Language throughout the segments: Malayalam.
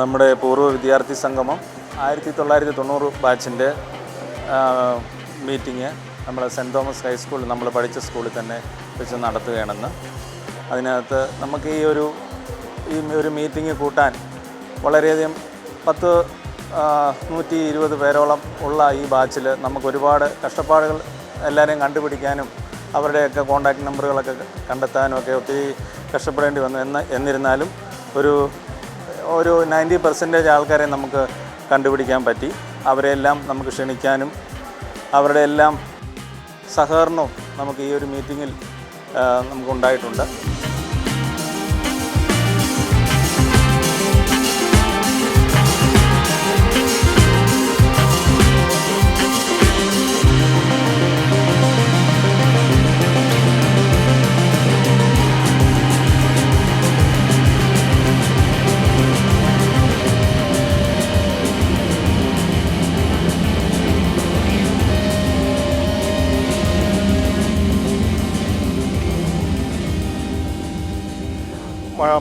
നമ്മുടെ പൂർവ്വ വിദ്യാർത്ഥി സംഗമം 1990 ബാച്ചിൻ്റെ മീറ്റിംഗ് നമ്മൾ സെൻറ്റ് തോമസ് ഹൈസ്കൂളിൽ നമ്മൾ പഠിച്ച സ്കൂളിൽ തന്നെ വെച്ച് നടത്തുകയാണെന്ന്. അതിനകത്ത് നമുക്ക് ഈ ഒരു മീറ്റിംഗ് കൂട്ടാൻ വളരെയധികം 120 പേരോളം ഉള്ള ഈ ബാച്ചിൽ നമുക്ക് ഒരുപാട് കഷ്ടപ്പാടുകൾ എല്ലാവരെയും കണ്ടുപിടിക്കാനും അവരുടെയൊക്കെ കോൺടാക്റ്റ് നമ്പറുകളൊക്കെ കണ്ടെത്താനും ഒക്കെ ഒത്തിരി കഷ്ടപ്പെടേണ്ടി വന്നു. എന്നിരുന്നാലും ഒരു 90% ആൾക്കാരെ നമുക്ക് കണ്ടുപിടിക്കാൻ പറ്റി. അവരെല്ലാം നമുക്ക് ക്ഷണിക്കാനും അവരുടെ എല്ലാം സഹകരണവും നമുക്ക് ഈ ഒരു മീറ്റിങ്ങിൽ നമുക്കുണ്ടായിട്ടുണ്ട്.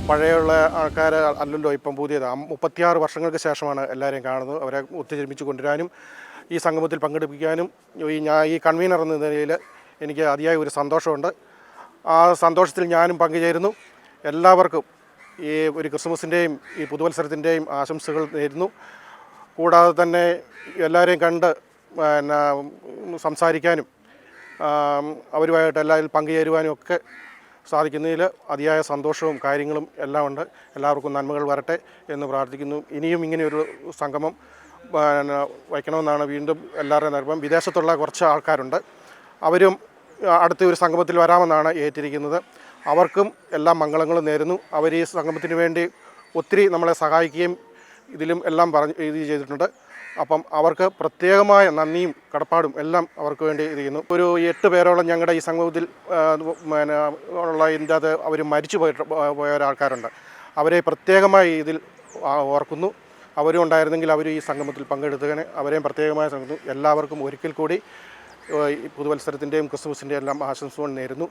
പഴയുള്ള ആൾക്കാർ അല്ലല്ലോ ഇപ്പം പുതിയത്. 36 വർഷങ്ങൾക്ക് ശേഷമാണ് എല്ലാവരെയും കാണുന്നത്. അവരെ ഒത്തുചേർപ്പിച്ച് കൊണ്ടുവരാനും ഈ സംഗമത്തിൽ പങ്കെടുപ്പിക്കാനും ഈ കൺവീനർ എന്ന നിലയിൽ എനിക്ക് അതിയായ ഒരു സന്തോഷമുണ്ട്. ആ സന്തോഷത്തിൽ ഞാനും പങ്കുചേരുന്നു. എല്ലാവർക്കും ഈ ഒരു ക്രിസ്മസിൻ്റെയും ഈ പുതുവത്സരത്തിൻ്റെയും ആശംസകൾ നേരുന്നു. കൂടാതെ തന്നെ എല്ലാവരെയും കണ്ട് സംസാരിക്കാനും അവരുമായിട്ട് എല്ലാവരും പങ്കുചേരുവാനും ഒക്കെ സാധിക്കുന്നതിൽ അതിയായ സന്തോഷവും കാര്യങ്ങളും എല്ലാം ഉണ്ട്. എല്ലാവർക്കും നന്മകൾ വരട്ടെ എന്ന് പ്രാർത്ഥിക്കുന്നു. ഇനിയും ഇങ്ങനെയൊരു സംഗമം വയ്ക്കണമെന്നാണ് വീണ്ടും എല്ലാവരുടെയും നിർബന്ധം. വിദേശത്തുള്ള കുറച്ച് ആൾക്കാരുണ്ട്. അവരും അടുത്ത ഒരു സംഗമത്തിൽ വരാമെന്നാണ് ഏറ്റിരിക്കുന്നത്. അവർക്കും എല്ലാ മംഗളങ്ങളും നേരുന്നു. അവർ ഈ സംഗമത്തിന് വേണ്ടി ഒത്തിരി നമ്മളെ സഹായിക്കുകയും ഇതിലും എല്ലാം ഇത് ചെയ്തിട്ടുണ്ട്. അപ്പം അവർക്ക് പ്രത്യേകമായ നന്ദിയും കടപ്പാടും എല്ലാം അവർക്ക് വേണ്ടി ഇത് ചെയ്യുന്നു. ഒരു 8 പേരോളം ഞങ്ങളുടെ ഈ സംഗമത്തിൽ ഉള്ള ഇതിൻ്റെ അത് അവർ മരിച്ചു പോയ ഒരാൾക്കാരുണ്ട്. അവരെ പ്രത്യേകമായി ഇതിൽ ഓർക്കുന്നു. അവരും ഉണ്ടായിരുന്നെങ്കിൽ അവർ ഈ സംഗമത്തിൽ പങ്കെടുത്തതിന് അവരെയും പ്രത്യേകമായ സംഗമം. എല്ലാവർക്കും ഒരിക്കൽ കൂടി പുതുവത്സരത്തിൻ്റെയും ക്രിസ്മസിൻ്റെയും എല്ലാം ആശംസകൾ നേരുന്നു.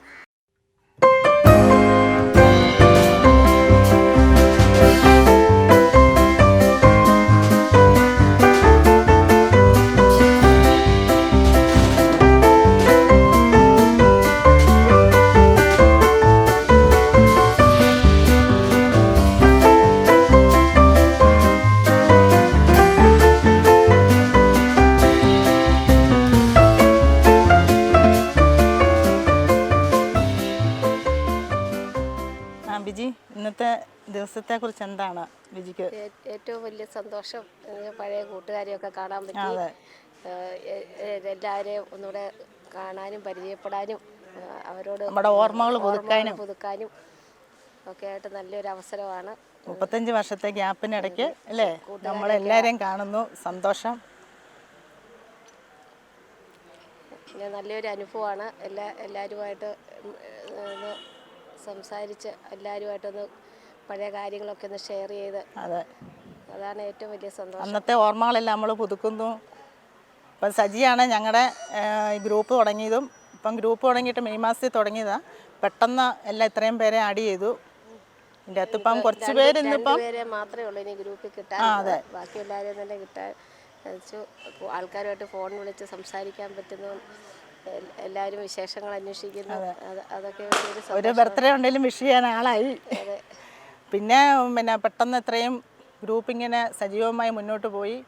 ബിജി, ഇന്നത്തെ ദിവസത്തെക്കുറിച്ച് എന്താണ് ബിജിക്ക് ഏറ്റവും വലിയ സന്തോഷം? പഴയ കൂട്ടുകാരെയൊക്കെ കാണാൻ പറ്റി. എല്ലാവരെയും ഒന്നുകൂടെ കാണാനും പരിചയപ്പെടാനും അവരോട് നമ്മുടെ ഓർമ്മകൾ പുതുക്കാനും ഒക്കെ ആയിട്ട് നല്ലൊരു അവസരമാണ്. 35 വർഷത്തെ ഗ്യാപ്പിനിടയ്ക്ക് അല്ലേ നമ്മളെല്ലാവരെയും കാണുന്നു. സന്തോഷം. പിന്നെ നല്ലൊരു അനുഭവമാണ്. എല്ലാവരുമായിട്ട് സംസാരിച്ച് എല്ലാവരുമായിട്ടൊന്ന് പഴയ കാര്യങ്ങളൊക്കെ ഒന്ന് ഷെയർ ചെയ്ത് അതാണ് ഏറ്റവും വലിയ സന്തോഷം. അന്നത്തെ ഓർമ്മകളെല്ലാം നമ്മൾ പുതുക്കുന്നു. ഇപ്പം സജിയാണ് ഞങ്ങളുടെ ഗ്രൂപ്പ് തുടങ്ങിയതും. ഇപ്പം ഗ്രൂപ്പ് തുടങ്ങിയിട്ട് മെയ് മാസത്തിൽ തുടങ്ങിയതാണ്. പെട്ടെന്ന് എല്ലാം ഇത്രയും പേരെ ആഡ് ചെയ്തു. ഇതിൻ്റെ അകത്ത് ഇപ്പം കുറച്ച് പേര് ഇന്നിപ്പം മാത്രമേ ഉള്ളൂ ഇനി ഗ്രൂപ്പിൽ കിട്ടാൻ. ബാക്കി എല്ലാവരെയും തന്നെ കിട്ടാൻ ആൾക്കാരുമായിട്ട് ഫോൺ വിളിച്ച് സംസാരിക്കാൻ പറ്റുന്നു. എല്ലാവരും വിശേഷങ്ങൾ അന്വേഷിക്കുന്നു. അതൊക്കെ ഒരു ബർത്ത്ഡേ ഉണ്ടെങ്കിലും വിഷ് ചെയ്യാൻ ആളായി. പിന്നെ പെട്ടെന്ന് ഇത്രയും ഗ്രൂപ്പ് ഇങ്ങനെ സജീവമായി മുന്നോട്ട് പോയി.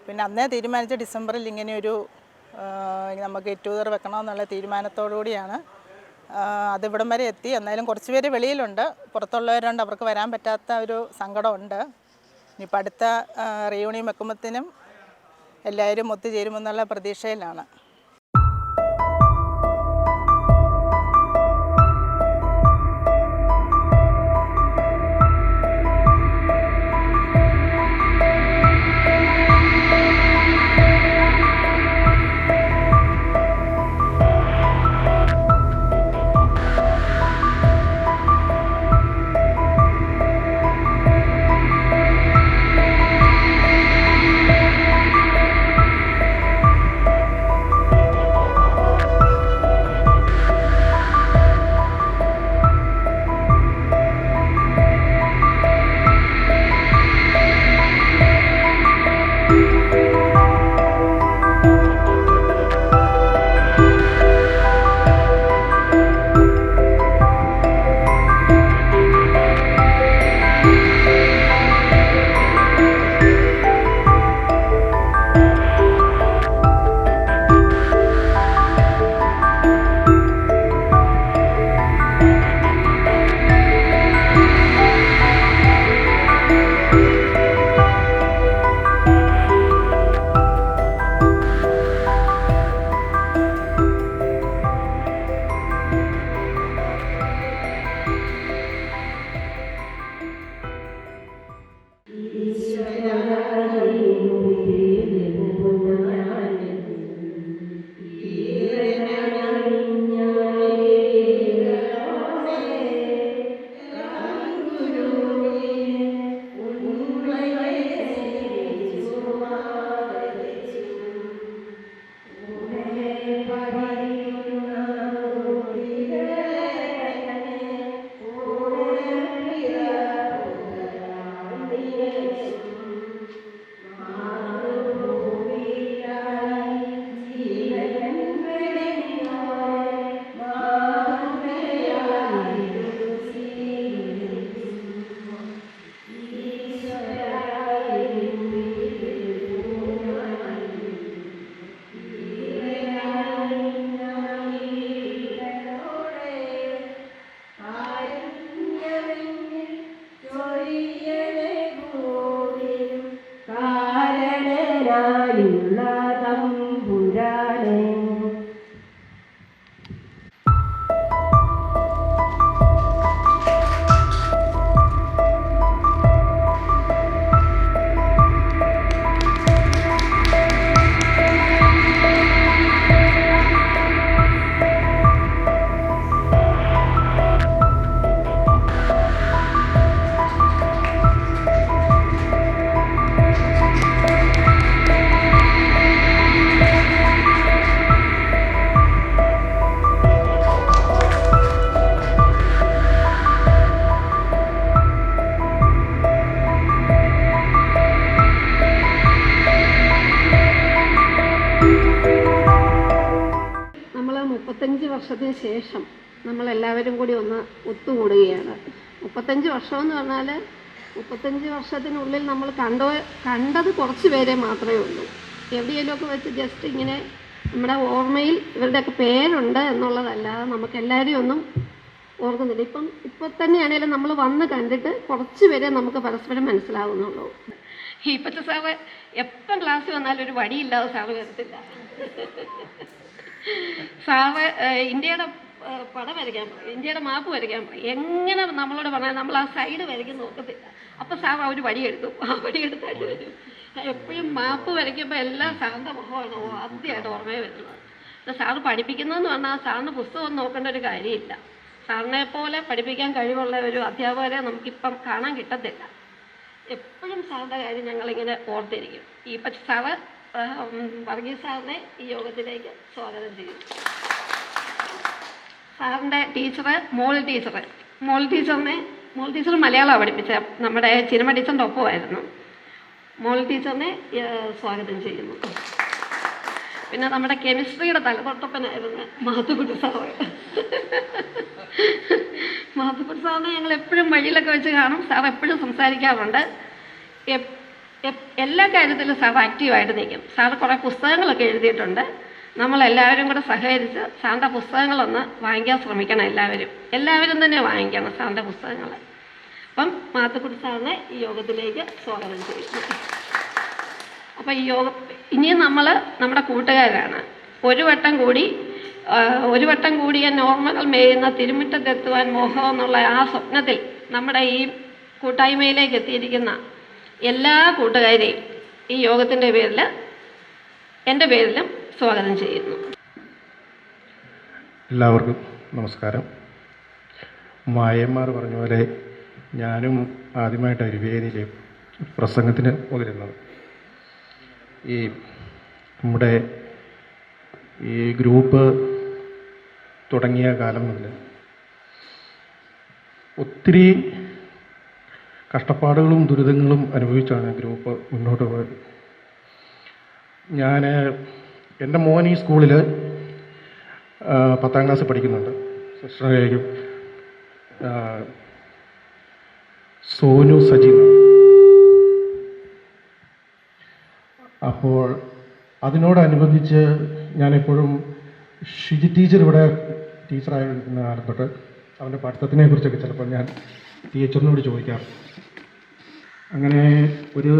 പിന്നെ അന്നേ തീരുമാനിച്ച ഡിസംബറിൽ ഇങ്ങനെയൊരു നമുക്ക് ഗെറ്റ് ടുഗദർ വെക്കണമെന്നുള്ള തീരുമാനത്തോടു കൂടിയാണ് അതിവിടം വരെ എത്തി. എന്നാലും കുറച്ച് പേര് വെളിയിലുണ്ട്, പുറത്തുള്ളവരുണ്ട്. അവർക്ക് വരാൻ പറ്റാത്ത ഒരു സങ്കടമുണ്ട്. ഇനിയിപ്പോൾ അടുത്ത റീയൂണിയൻ വെക്കുമ്പോഴത്തേനും എല്ലാവരും ഒത്തുചേരുമെന്നുള്ള പ്രതീക്ഷയിലാണ്. വർഷത്തിന് ശേഷം നമ്മളെല്ലാവരും കൂടി ഒന്ന് ഒത്തുകൂടുകയാണ്. 35 വർഷമെന്ന് പറഞ്ഞാൽ 35 വർഷത്തിനുള്ളിൽ നമ്മൾ കണ്ടത് കുറച്ച് പേരെ മാത്രമേ ഉള്ളൂ. എവിടെയെങ്കിലുമൊക്കെ വെച്ച് ജസ്റ്റ് ഇങ്ങനെ നമ്മുടെ ഓർമ്മയിൽ ഇവരുടെയൊക്കെ പേരുണ്ട് എന്നുള്ളതല്ലാതെ നമുക്കെല്ലാവരെയും ഒന്നും ഓർക്കുന്നില്ല. ഇപ്പോൾ തന്നെയാണെങ്കിലും നമ്മൾ വന്ന് കണ്ടിട്ട് കുറച്ച് പേരെ നമുക്ക് പരസ്പരം മനസ്സിലാവുന്നുള്ളൂ. ഈപ്പച്ച സാറ് എപ്പം ക്ലാസ് വന്നാലും ഒരു വടിയില്ലാതെ സാറ് വരത്തില്ല. സാറ് ഇന്ത്യയുടെ പടം വരയ്ക്കാൻ പറയും, ഇന്ത്യയുടെ മാപ്പ് വരയ്ക്കാൻ പറയും. എങ്ങനെ നമ്മളോട് പറഞ്ഞാൽ നമ്മൾ ആ സൈഡ് വരയ്ക്കാൻ നോക്കത്തില്ല. അപ്പോൾ സാർ ആ ഒരു വടിയെടുക്കും, ആ വടിയെടുത്തായിട്ട് വരും. എപ്പോഴും മാപ്പ് വരയ്ക്കുമ്പോൾ എല്ലാം സാറിൻ്റെ മുഖമാണ് ആദ്യമായിട്ട് ഓർമ്മയെ വരുന്നത്. സാറ് പഠിപ്പിക്കുന്നതെന്ന് പറഞ്ഞാൽ സാറിന് പുസ്തകം നോക്കേണ്ട ഒരു കാര്യമില്ല. സാറിനെ പോലെ പഠിപ്പിക്കാൻ കഴിവുള്ള ഒരു അധ്യാപകരെ നമുക്കിപ്പം കാണാൻ കിട്ടത്തില്ല. എപ്പോഴും സാറിൻ്റെ കാര്യം ഞങ്ങളിങ്ങനെ ഓർത്തിരിക്കും. ഈ പക്ഷേ സാറ് വർഗീസ് സാറിനെ ഈ യോഗത്തിലേക്ക് സ്വാഗതം ചെയ്യും. സാറിൻ്റെ ടീച്ചറ് മോൾ ടീച്ചർ മലയാളമാണ് പഠിപ്പിച്ചത്. നമ്മുടെ ചിനിമ ടീച്ചറിൻ്റെ ഒപ്പമായിരുന്നു. മോൾ ടീച്ചറിനെ സ്വാഗതം ചെയ്യുന്നു. പിന്നെ നമ്മുടെ കെമിസ്ട്രിയുടെ തലതൊട്ടപ്പനായിരുന്നു മാധുക്കുട്ടി സാറ്. മാധുക്കുട്ടി സാറിനെ ഞങ്ങൾ എപ്പോഴും വഴിയിലൊക്കെ വെച്ച് കാണും. സാർ എപ്പോഴും സംസാരിക്കാറുണ്ട്. എല്ലാ കാര്യത്തിലും സാർ ആക്റ്റീവായിട്ട് നിൽക്കും. സാർ കുറേ പുസ്തകങ്ങളൊക്കെ എഴുതിയിട്ടുണ്ട്. നമ്മളെല്ലാവരും കൂടെ സഹകരിച്ച് സാറിൻ്റെ പുസ്തകങ്ങളൊന്ന് വാങ്ങിക്കാൻ ശ്രമിക്കണം. എല്ലാവരും തന്നെ വാങ്ങിക്കണം സാറിൻ്റെ പുസ്തകങ്ങൾ. അപ്പം മാധുക്കുട്ടി സാറിനെ ഈ യോഗത്തിലേക്ക് സ്വാഗതം ചെയ്യുന്നു. അപ്പം ഇനിയും നമ്മുടെ കൂട്ടുകാരാണ്. ഒരു വട്ടം കൂടിയ നോർമകൾ മേയുന്ന തിരുമുറ്റത്തെത്തുവാൻ മോഹം എന്നുള്ള ആ സ്വപ്നത്തിൽ നമ്മുടെ ഈ കൂട്ടായ്മയിലേക്ക് എത്തിയിരിക്കുന്ന എല്ലാ കൂട്ടുകാരെയും ഈ യോഗത്തിൻ്റെ പേരിൽ എൻ്റെ പേരിലും സ്വാഗതം ചെയ്യുന്നു. എല്ലാവർക്കും നമസ്കാരം. മായന്മാർ പറഞ്ഞ പോലെ ഞാനും ആദ്യമായിട്ടാണ് ഒരു വേദിയിൽ പ്രസംഗത്തിന് മുതിരുന്നത്. നമ്മുടെ ഈ ഗ്രൂപ്പ് തുടങ്ങിയ കാലം മുതൽ ഒത്തിരി കഷ്ടപ്പാടുകളും ദുരിതങ്ങളും അനുഭവിച്ചാണ് ഗ്രൂപ്പ് മുന്നോട്ട് പോയത്. എൻ്റെ മോൻ ഈ സ്കൂളിൽ 10ാം ക്ലാസ് പഠിക്കുന്നുണ്ട്. സിസ്റ്ററിലേക്കും സോനു സജി. അപ്പോൾ അതിനോടനുബന്ധിച്ച് ഞാനെപ്പോഴും ഷിജി ടീച്ചർ ഇവിടെ ടീച്ചറായിരിക്കുന്ന കാലം തൊട്ട് അവൻ്റെ പഠിത്തത്തിനെ കുറിച്ചൊക്കെ ചിലപ്പോൾ ഞാൻ ടീച്ചറിനോട് ചോദിക്കാറ്. അങ്ങനെ ഒരു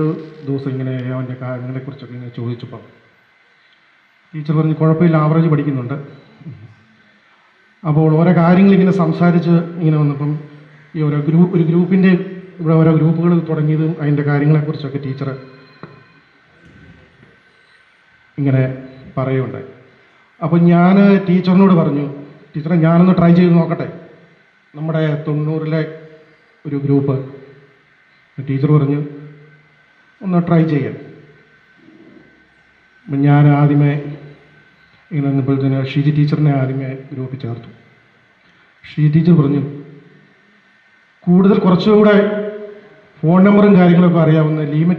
ദിവസം ഇങ്ങനെ അവൻ്റെ കാര്യങ്ങളെക്കുറിച്ചൊക്കെ ഇങ്ങനെ ചോദിച്ചപ്പോൾ ടീച്ചർ പറഞ്ഞ് കുഴപ്പമില്ല, ആവറേജ് പഠിക്കുന്നുണ്ട്. അപ്പോൾ ഓരോ കാര്യങ്ങളിങ്ങനെ സംസാരിച്ച് ഇങ്ങനെ വന്നപ്പം ഈ ഒരു ഗ്രൂപ്പിൻ്റെ ഇവിടെ ഓരോ ഗ്രൂപ്പുകൾ തുടങ്ങിയതും അതിൻ്റെ കാര്യങ്ങളെക്കുറിച്ചൊക്കെ ടീച്ചർ ഇങ്ങനെ പറയുകയുണ്ടായി. അപ്പോൾ ഞാൻ ടീച്ചറിനോട് പറഞ്ഞു, ടീച്ചറെ ഞാനൊന്ന് ട്രൈ ചെയ്ത് നോക്കട്ടെ, നമ്മുടെ 90-ലെ ഒരു ഗ്രൂപ്പ്. ടീച്ചർ പറഞ്ഞു ഒന്ന് ട്രൈ ചെയ്യാം. അപ്പം ഞാൻ ആദ്യമേ ഇങ്ങനെ വന്നപ്പോഴത്തേന് ഷീജി ടീച്ചറിനെ ആദ്യമേ ഗ്രൂപ്പിൽ ചേർത്തു. ഷീജി ടീച്ചർ പറഞ്ഞു കുറച്ചുകൂടെ ഫോൺ നമ്പറും കാര്യങ്ങളൊക്കെ അറിയാവുന്ന ലീമ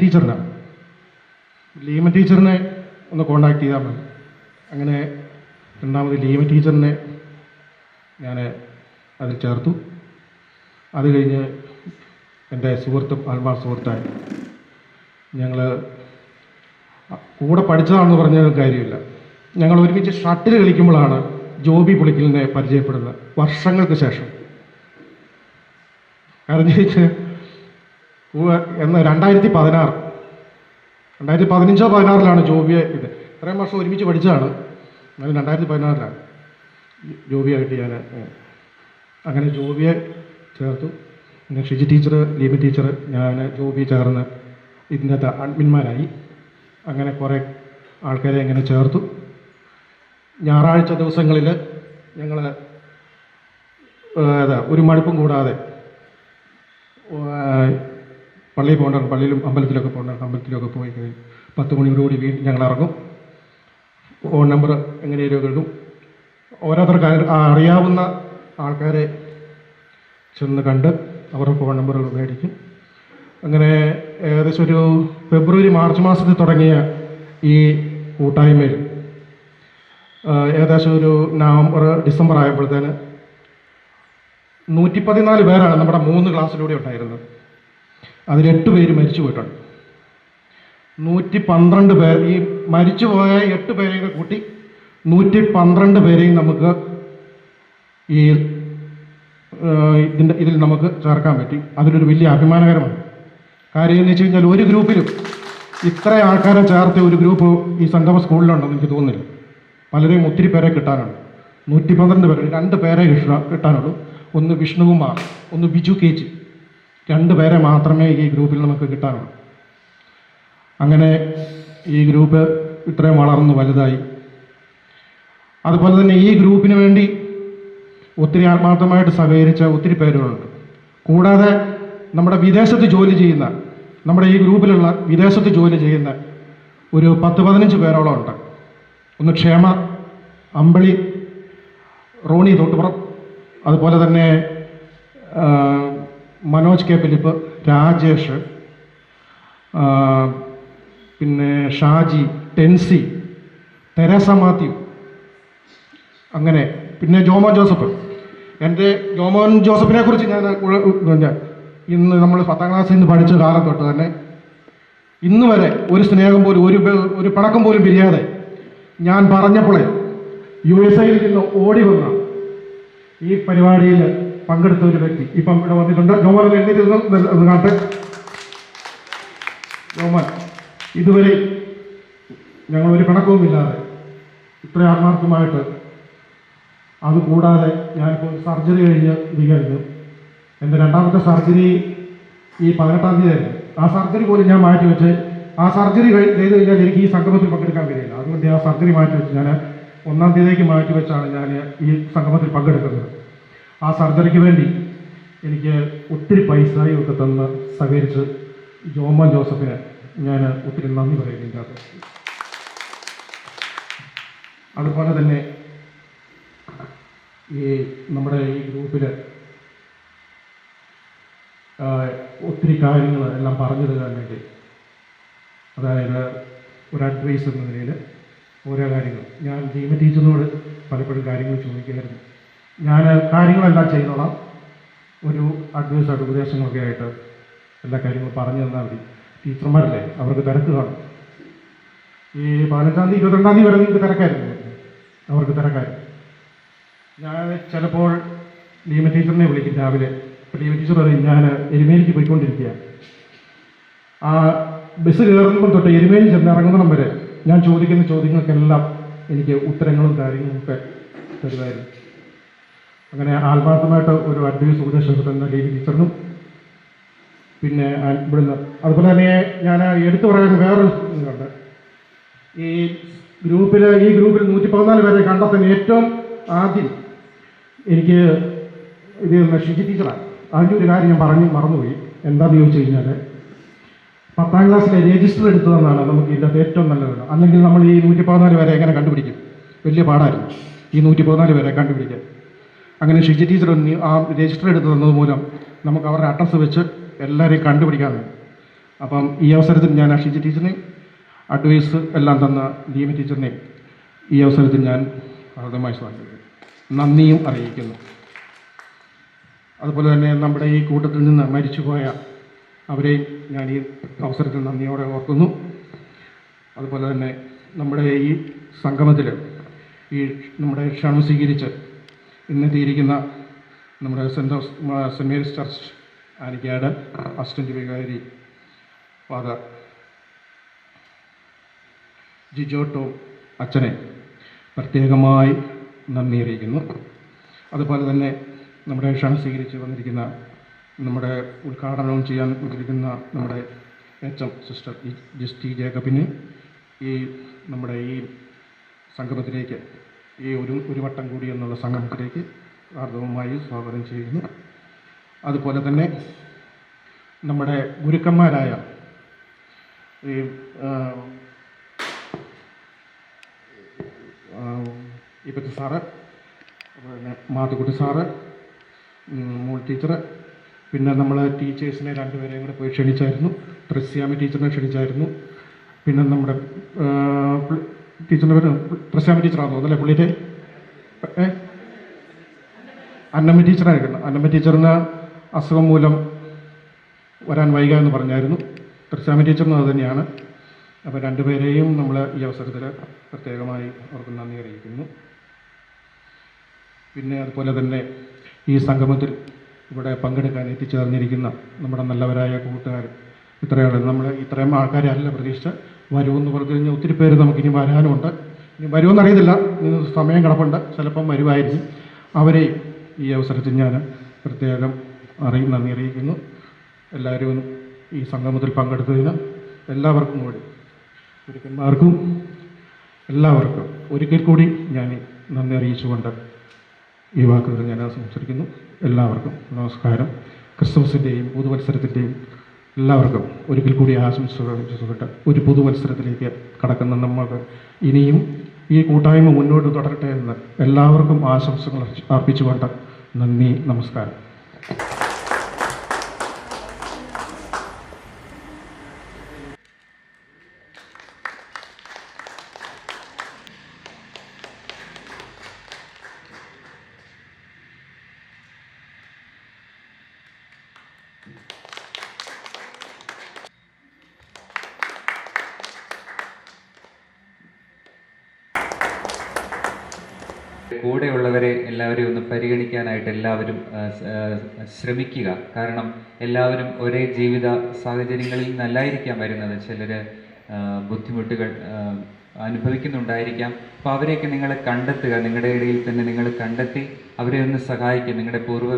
ടീച്ചറിനെ ഒന്ന് കോണ്ടാക്ട് ചെയ്താൽ മതി. അങ്ങനെ രണ്ടാമത് ലീമ ടീച്ചറിനെ ഞാൻ അതിൽ ചേർത്തു. അത് കഴിഞ്ഞ് എൻ്റെ സുഹൃത്തും ആത്മാർ സുഹൃത്തായി ഞങ്ങൾ കൂടെ പഠിച്ചതാണെന്ന് പറഞ്ഞ കാര്യമില്ല. ഞങ്ങൾ ഒരുമിച്ച് ഷട്ടിൽ കളിക്കുമ്പോഴാണ് ജോബി പുളിക്കലിനെ പരിചയപ്പെടുന്നത്, വർഷങ്ങൾക്ക് ശേഷം. കാരണം ചോദിച്ചാൽ 2015-16 ജോബിയെ ഇത്രയും വർഷം ഒരുമിച്ച് പഠിച്ചതാണ്. എന്നാലും 2016 ജോബിയായിട്ട് ഞാൻ അങ്ങനെ ജോബിയെ ചേർത്തു. പിന്നെ ഷിജി ടീച്ചർ, ലീമ ടീച്ചർ, ഞാൻ ജോബി ചേർന്ന് ഇതിനകത്ത് അഡ്മിന്മാരായി. അങ്ങനെ കുറേ ആൾക്കാരെ അങ്ങനെ ചേർത്തു. ഞായറാഴ്ച ദിവസങ്ങളിൽ ഞങ്ങൾ ഒരു മടുപ്പും കൂടാതെ പള്ളിയിൽ പോകേണ്ട, പള്ളിയിലും അമ്പലത്തിലൊക്കെ പോകേണ്ട, അമ്പലത്തിലൊക്കെ പോയി കഴിഞ്ഞ് 10 മണിയോടുകൂടി വീണ്ടും ഞങ്ങൾ ഇറങ്ങും. ഫോൺ നമ്പർ എങ്ങനെയൊക്കെ എടുക്കും. ഓരോരുത്തർക്ക് അറിയാവുന്ന ആൾക്കാരെ ചെന്ന് കണ്ട് അവരുടെ ഫോൺ നമ്പറുകൾ മേടിക്കും. അങ്ങനെ ഏകദേശം ഒരു February, March മാസത്തിൽ തുടങ്ങിയ ഈ കൂട്ടായ്മയിൽ ഏകദേശം ഒരു നവംബർ ഡിസംബർ ആയപ്പോഴത്തേന് 114 പേരാണ് നമ്മുടെ 3 ക്ലാസ്സിലൂടെ ഉണ്ടായിരുന്നത്. അതിൽ 8 പേര് മരിച്ചു പോയിട്ടുണ്ട്. 112 പേർ, ഈ മരിച്ചുപോയ 8 പേരെയും കൂട്ടി 112 പേരെയും നമുക്ക് ഈ ഇതിൽ നമുക്ക് ചേർക്കാൻ പറ്റി. അതിലൊരു വലിയ അഭിമാനകരമാണ്. കാര്യം എന്ന് വെച്ച് കഴിഞ്ഞാൽ ഒരു ഗ്രൂപ്പിലും ഇത്ര ആൾക്കാരെ ചേർത്ത് ഒരു ഗ്രൂപ്പ് ഈ സംഗമ സ്കൂളിലുണ്ടെന്ന് എനിക്ക് തോന്നുന്നില്ല. പലരെയും ഒത്തിരി പേരെ കിട്ടാനുണ്ട്. 112 പേര്, 2 പേരെ കിട്ടാനുള്ളൂ. ഒന്ന് വിഷ്ണുകുമാർ, ഒന്ന് ബിജു കേച്ചി, 2 പേരെ മാത്രമേ ഈ ഗ്രൂപ്പിൽ നമുക്ക് കിട്ടാനുള്ളൂ. അങ്ങനെ ഈ ഗ്രൂപ്പ് ഇത്രയും വളർന്നു വലുതായി. അതുപോലെ തന്നെ ഈ ഗ്രൂപ്പിന് വേണ്ടി ഒത്തിരി ആത്മാർത്ഥമായിട്ട് സഹകരിച്ച ഒത്തിരി പേരുകളുണ്ട്. കൂടാതെ നമ്മുടെ വിദേശത്ത് ജോലി ചെയ്യുന്ന, നമ്മുടെ ഈ ഗ്രൂപ്പിലുള്ള വിദേശത്ത് ജോലി ചെയ്യുന്ന ഒരു 10-15 പേരോളം ഉണ്ട്. ഒന്ന് ക്ഷേമ, അമ്പിളി, റോണി തൊട്ടുപുറം, അതുപോലെ തന്നെ മനോജ് കെ ഫിലിപ്പ്, രാജേഷ്, പിന്നെ ഷാജി, ടെൻസി, തെരേസ മാത്യു, അങ്ങനെ പിന്നെ ജോമോൻ ജോസഫ്. എൻ്റെ ജോമോൻ ജോസഫിനെ കുറിച്ച് ഞാൻ ഇന്ന് നമ്മൾ 10ാം ക്ലാസ്സിൽ നിന്ന് പഠിച്ച കാലം തൊട്ട് തന്നെ ഇന്ന് വരെ ഒരു സ്നേഹം പോലും, ഒരു പടക്കം പോലും പിരിയാതെ ഞാൻ പറഞ്ഞപ്പോഴേ USA നിന്ന് ഓടി വന്ന ഈ പരിപാടിയിൽ പങ്കെടുത്ത ഒരു വ്യക്തി ഇപ്പം ഇവിടെ വന്നിട്ടുണ്ട്. ജോമോൻ എഴുതിയിരുന്ന കാട്ടെ. ജോമോൻ ഇതുവരെ ഞങ്ങൾ ഒരു പിണക്കവുമില്ലാതെ ഇത്ര ആത്മാർത്ഥമായിട്ട്, അതുകൂടാതെ ഞാനിപ്പോൾ സർജറി കഴിഞ്ഞു. എൻ്റെ 2ാമത്തെ സർജറി ഈ 18-ാം തീയതി ആയിരുന്നു. ആ സർജറി പോലും ഞാൻ മാറ്റിവെച്ച്, ആ സർജറി ചെയ്ത് കഴിഞ്ഞാൽ എനിക്ക് ഈ സംഗമത്തിൽ പങ്കെടുക്കാൻ കഴിയില്ല. അതുകൊണ്ട് ആ സർജറി മാറ്റിവെച്ച് ഞാൻ 1-ാം തീയതിക്ക് മാറ്റിവെച്ചാണ് ഞാൻ ഈ സംഗമത്തിൽ പങ്കെടുക്കുന്നത്. ആ സർജറിക്ക് വേണ്ടി എനിക്ക് ഒത്തിരി പൈസയും ഒക്കെ തന്ന് സഹകരിച്ച് ജോമോൻ ജോസഫിന് ഞാൻ ഒത്തിരി നന്ദി പറയുന്നുണ്ട്. അതുപോലെ തന്നെ ഈ നമ്മുടെ ഈ ഗ്രൂപ്പിൽ ഒത്തിരി കാര്യങ്ങൾ എല്ലാം പറഞ്ഞു തരാൻ വേണ്ടി, അതായത് ഒരു അഡ്വൈസ് എന്ന നിലയിൽ ഓരോ കാര്യങ്ങൾ ഞാൻ ജീവ ടീച്ചറിനോട് പലപ്പോഴും കാര്യങ്ങൾ ചോദിക്കുമായിരുന്നു. ഞാൻ കാര്യങ്ങളെല്ലാം ചെയ്തോളാം, ഒരു അഡ്വൈസായിട്ട് ഉപദേശങ്ങളൊക്കെ ആയിട്ട് എല്ലാ കാര്യങ്ങളും പറഞ്ഞു തന്നാൽ മതി. ടീച്ചർമാരല്ലേ, അവർക്ക് തിരക്ക് കാണും. ഈ 15-ാം തീയതി 22-ാം തീയതി വരെ നിങ്ങൾക്ക് തിരക്കായിരുന്നു, അവർക്ക് തിരക്കായിരുന്നു. ഞാൻ ചിലപ്പോൾ ലീമ ടീച്ചറിനെ വിളിക്കും രാവിലെ. അപ്പോൾ ലീമ ടീച്ചർ പറയും, ഞാൻ എരുമേലിക്ക് പോയിക്കൊണ്ടിരിക്കുകയാണ്. ആ ബസ് കയറുമ്പം തൊട്ട് എരുമേലി ചെന്ന് ഇറങ്ങുന്നിടം വരെ ഞാൻ ചോദിക്കുന്ന ചോദ്യങ്ങൾക്കെല്ലാം എനിക്ക് ഉത്തരങ്ങളും കാര്യങ്ങളും ഒക്കെ തരുമായിരുന്നു. അങ്ങനെ ആത്മാർത്ഥമായിട്ട് ഒരു അഡ്വൈസ് ഉപദേശം തന്ന ലീമ ടീച്ചറിനും പിന്നെ ഇവിടുന്ന്, അതുപോലെ തന്നെ ഞാൻ എടുത്തു പറയാൻ വേറൊരു ഇതുണ്ട്. ഈ ഗ്രൂപ്പിൽ 114 പേരെ കണ്ടെത്തുന്ന ഏറ്റവും ആദ്യം എനിക്ക് ഇത് ഷിജി ടീച്ചറാണ്. അതിൻ്റെ ഒരു കാര്യം ഞാൻ മറന്നുപോയി. എന്താണെന്ന് ചോദിച്ചു കഴിഞ്ഞാൽ 10ാം ക്ലാസ്സിലെ രജിസ്റ്റർ എടുത്തതെന്നാണ് നമുക്ക് ഇതിൻ്റെ ഏറ്റവും നല്ലത്. അല്ലെങ്കിൽ നമ്മൾ ഈ 114 പേരെ എങ്ങനെ കണ്ടുപിടിക്കും? വലിയ പാടായിരുന്നു ഈ 114 പേരെ കണ്ടുപിടിക്കാൻ. അങ്ങനെ ഷിജി ടീച്ചർ ആ രജിസ്റ്റർ എടുത്തു തന്നത് മൂലം നമുക്ക് അവരുടെ അഡ്രസ്സ് വെച്ച് എല്ലാവരെയും കണ്ടുപിടിക്കാറുണ്ട്. അപ്പം ഈ അവസരത്തിൽ ഞാൻ ആ ഷിജി ടീച്ചറിനെയും അഡ്വൈസ് എല്ലാം തന്ന ലീമ ടീച്ചറിനെയും ഈ അവസരത്തിൽ ഞാൻ ഹൃദയമായി സ്വാഗതിക്കുന്നു, നന്ദിയും അറിയിക്കുന്നു. അതുപോലെ തന്നെ നമ്മുടെ ഈ കൂട്ടത്തിൽ നിന്ന് മരിച്ചുപോയ അവരെയും ഞാൻ ഈ അവസരത്തിൽ നന്ദിയോടെ ഓർക്കുന്നു. അതുപോലെ തന്നെ നമ്മുടെ ഈ സംഗമത്തിൽ ഈ നമ്മുടെ ക്ഷണം സ്വീകരിച്ച് ഇന്നെത്തിയിരിക്കുന്ന നമ്മുടെ saint Mary's church Anikkad assistant വികാരി ഫാദർ ജിജോ ടോം അച്ഛനെ പ്രത്യേകമായി നന്ദി അറിയിക്കുന്നു. അതുപോലെ തന്നെ നമ്മുടെ ക്ഷണം സ്വീകരിച്ച് വന്നിരിക്കുന്ന, നമ്മുടെ ഉദ്ഘാടനവും ചെയ്യാൻ വന്നിരിക്കുന്ന നമ്മുടെ HM സിസ്റ്റർ ജസ്റ്റി ജേക്കബിനെ ഈ നമ്മുടെ ഈ സംഗമത്തിലേക്ക്, ഈ ഒരു വട്ടം കൂടി എന്നുള്ള സംഗമത്തിലേക്ക് ഹാർദവമായി സ്വാഗതം ചെയ്യുന്നു. അതുപോലെ തന്നെ നമ്മുടെ ഗുരുക്കന്മാരായ ഈ ഇപ്പത്തെ സാറ്, പിന്നെ മാത്തുക്കുട്ടി സാറ്, മോൾ ടീച്ചർ, പിന്നെ നമ്മൾ ടീച്ചേഴ്സിനെ 2 പേരെയും കൂടെ പോയി ക്ഷണിച്ചായിരുന്നു. പ്രസ്യാമി ടീച്ചറിനെ ക്ഷണിച്ചായിരുന്നു. പിന്നെ നമ്മുടെ ടീച്ചറിൻ്റെ പേര് പ്രശാന്തി ടീച്ചറാണെന്ന് തോന്നുന്നല്ലേ പുള്ളിയുടെ അന്നമ്മ ടീച്ചറായിരിക്കണം. അന്നമ്മ ടീച്ചറിന് അസുഖം മൂലം വരാൻ വൈകാമെന്ന് പറഞ്ഞായിരുന്നു. പ്രശാന്തി ടീച്ചറിനും അത് തന്നെയാണ്. അപ്പോൾ രണ്ടുപേരെയും നമ്മൾ ഈ അവസരത്തിൽ പ്രത്യേകമായി അവർക്ക് നന്ദി അറിയിക്കുന്നു. പിന്നെ അതുപോലെ തന്നെ ഈ സംഗമത്തിൽ ഇവിടെ പങ്കെടുക്കാൻ എത്തിച്ചേർന്നിരിക്കുന്ന നമ്മുടെ നല്ലവരായ കൂട്ടുകാർ, ഇത്രയും ആൾക്കാരെ അല്ല പ്രതീക്ഷിച്ച് വരുമെന്ന് പറഞ്ഞു കഴിഞ്ഞാൽ ഒത്തിരി പേര് നമുക്കിനി വരാനുമുണ്ട്. ഇനി വരുമെന്നറിയത്തില്ല, സമയം കിടപ്പുണ്ട്, ചിലപ്പം വരുമായിരിക്കും. അവരെ ഈ അവസരത്തിൽ ഞാൻ പ്രത്യേകം നന്ദി അറിയിക്കുന്നു. എല്ലാവരും ഈ സംഗമത്തിൽ പങ്കെടുത്തതിന് എല്ലാവർക്കും കൂടി, ഗുരുക്കന്മാർക്കും എല്ലാവർക്കും ഒരിക്കൽ കൂടി ഞാൻ നന്ദി അറിയിച്ചുകൊണ്ട് ഈ വാക്കുകൾ ഞാൻ സംസാരിക്കുന്നു. എല്ലാവർക്കും നമസ്കാരം. ക്രിസ്മസിൻ്റെയും പുതുവത്സരത്തിൻ്റെയും എല്ലാവർക്കും ഒരിക്കൽ കൂടി ആശംസകൾ. ഒരു പുതുവത്സരത്തിലേക്ക് കടക്കുന്ന നമ്മൾക്ക് ഇനിയും ഈ കൂട്ടായ്മ മുന്നോട്ട് തുടരട്ടെ എന്ന് എല്ലാവർക്കും ആശംസകൾ അർപ്പിച്ചുകൊണ്ട് നന്ദി, നമസ്കാരം. കൂടെയുള്ളവരെ എല്ലാവരെയും ഒന്ന് പരിഗണിക്കാനായിട്ട് എല്ലാവരും ശ്രമിക്കുക. കാരണം എല്ലാവരും ഒരേ ജീവിത സാഹചര്യങ്ങളിൽ നിന്നല്ലായിരിക്കാം വരുന്നത്. ചിലർ ബുദ്ധിമുട്ടുകൾ അനുഭവിക്കുന്നുണ്ടായിരിക്കാം. അപ്പോൾ അവരെയൊക്കെ നിങ്ങൾ കണ്ടെത്തുക, നിങ്ങളുടെ ഇടയിൽ തന്നെ നിങ്ങൾ കണ്ടെത്തി അവരെ ഒന്ന് സഹായിക്കുക. നിങ്ങളുടെ പൂർവ്വ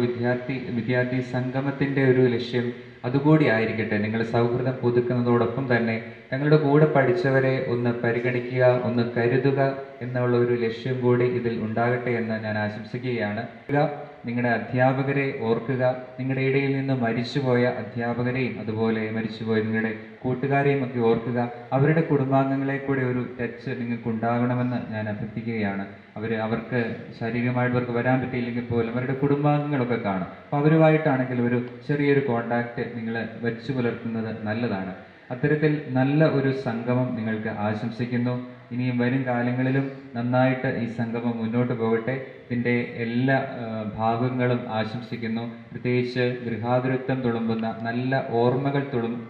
വിദ്യാർത്ഥി സംഗമത്തിൻ്റെ ഒരു ലക്ഷ്യം അതുകൂടി ആയിരിക്കട്ടെ. നിങ്ങൾ സൗഹൃദം പുതുക്കുന്നതോടൊപ്പം തന്നെ ഞങ്ങളുടെ കൂടെ പഠിച്ചവരെ ഒന്ന് പരിഗണിക്കുക, ഒന്ന് കരുതുക എന്നുള്ള ഒരു ലക്ഷ്യം കൂടി ഇതിൽ ഉണ്ടാകട്ടെ എന്ന് ഞാൻ ആശംസിക്കുകയാണ്. നിങ്ങളുടെ അധ്യാപകരെ ഓർക്കുക. നിങ്ങളുടെ ഇടയിൽ നിന്ന് മരിച്ചുപോയ അധ്യാപകരെയും അതുപോലെ മരിച്ചുപോയ നിങ്ങളുടെ കൂട്ടുകാരെയും ഒക്കെ ഓർക്കുക. അവരുടെ കുടുംബാംഗങ്ങളെ കൂടെ ഒരു ടച്ച് നിങ്ങൾക്ക് ഉണ്ടാകണമെന്ന് ഞാൻ അഭ്യർത്ഥിക്കുകയാണ്. അവർക്ക് ശാരീരികമായിട്ട് അവർക്ക് വരാൻ പറ്റിയില്ലെങ്കിൽ പോലും അവരുടെ കുടുംബാംഗങ്ങളൊക്കെ കാണും. അപ്പോൾ അവരുമായിട്ടാണെങ്കിൽ ഒരു ചെറിയൊരു കോണ്ടാക്റ്റ് നിങ്ങൾ വെച്ചു പുലർത്തുന്നത് നല്ലതാണ്. അത്തരത്തിൽ നല്ല ഒരു സംഗമം നിങ്ങൾക്ക് ആശംസിക്കുന്നു. ഇനിയും വരും കാലങ്ങളിലും നന്നായിട്ട് ഈ സംഗമം മുന്നോട്ട് പോകട്ടെ. ഇതിൻ്റെ എല്ലാ ഭാഗങ്ങളും ആശംസിക്കുന്നു. പ്രത്യേകിച്ച് ഗൃഹാതുരത്വം തുളുമ്പുന്ന നല്ല ഓർമ്മകൾ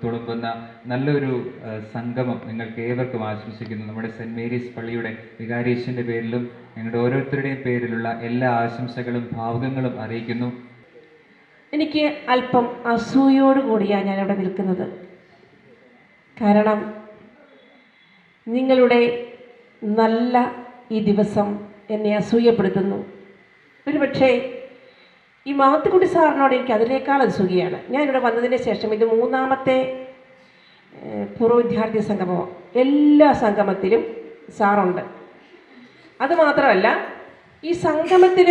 തുളുമ്പുന്ന നല്ലൊരു സംഗമം നിങ്ങൾക്ക് ഏവർക്കും ആശംസിക്കുന്നു. നമ്മുടെ സെൻറ് മേരീസ് പള്ളിയുടെ വികാരീശൻ്റെ പേരിലും ഞങ്ങളുടെ ഓരോരുത്തരുടെയും പേരിലുള്ള എല്ലാ ആശംസകളും ഭാവുകങ്ങളും അറിയിക്കുന്നു. എനിക്ക് അല്പം അസൂയോടുകൂടിയാണ് ഞാനിവിടെ നിൽക്കുന്നത്. കാരണം നിങ്ങളുടെ നല്ല ഈ ദിവസം എന്നെ അസൂയപ്പെടുത്തുന്നു. ഒരുപക്ഷേ ഈ മാത്തുക്കുട്ടി സാറിനോട് എനിക്ക് അതിനേക്കാൾ അസൂയയാണ്. ഞാനിവിടെ വന്നതിന് ശേഷം ഇത് 3ാമത്തെ പൂർവ്വ വിദ്യാർത്ഥി സംഗമമാണ്. എല്ലാ സംഗമത്തിലും സാറുണ്ട്. അതുമാത്രമല്ല, ഈ സംഗമത്തിൽ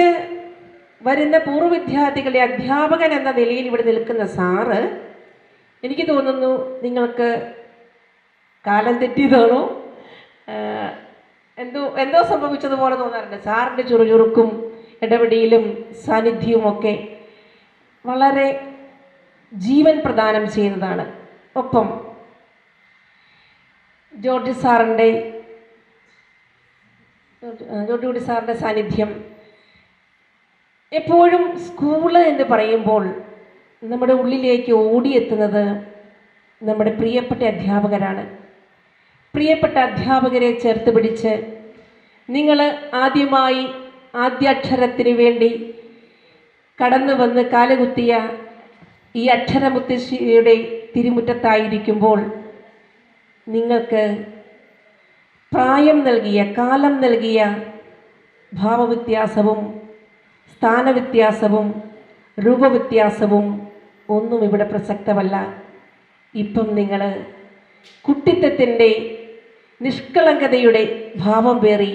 വരുന്ന പൂർവ്വ വിദ്യാർത്ഥികളുടെ അധ്യാപകൻ എന്ന നിലയിൽ ഇവിടെ നിൽക്കുന്ന സാറ്, എനിക്ക് തോന്നുന്നു നിങ്ങൾക്ക് കാലം തെറ്റിയതാണോ എന്തോ സംഭവിച്ചതുപോലെ തോന്നാറുണ്ട്. സാറിൻ്റെ ചുറുചുറുക്കും ഇടപെടലും സാന്നിധ്യവുമൊക്കെ വളരെ ജീവൻ പ്രദാനം ചെയ്യുന്നതാണ്. ഒപ്പം ജോർജ് കുട്ടി സാറിൻ്റെ സാന്നിധ്യം എപ്പോഴും സ്കൂള് എന്ന് പറയുമ്പോൾ നമ്മുടെ ഉള്ളിലേക്ക് ഓടിയെത്തുന്നത് നമ്മുടെ പ്രിയപ്പെട്ട അധ്യാപകരാണ്. പ്രിയപ്പെട്ട അധ്യാപകരെ ചേർത്ത് പിടിച്ച് നിങ്ങൾ ആദ്യമായി ആദ്യാക്ഷരത്തിന് വേണ്ടി കടന്നു വന്ന് കാലുകുത്തിയ ഈ അക്ഷരമുത്തശ്ശിയുടെ തിരുമുറ്റത്തായിരിക്കുമ്പോൾ നിങ്ങൾക്ക് പ്രായം നൽകിയ, കാലം നൽകിയ ഭാവവ്യത്യാസവും സ്ഥാനവ്യത്യാസവും രൂപവ്യത്യാസവും ഒന്നും ഇവിടെ പ്രസക്തമല്ല. ഇപ്പം നിങ്ങൾ കുട്ടിത്തത്തിൻ്റെ നിഷ്കളങ്കതയുടെ ഭാവം പേറി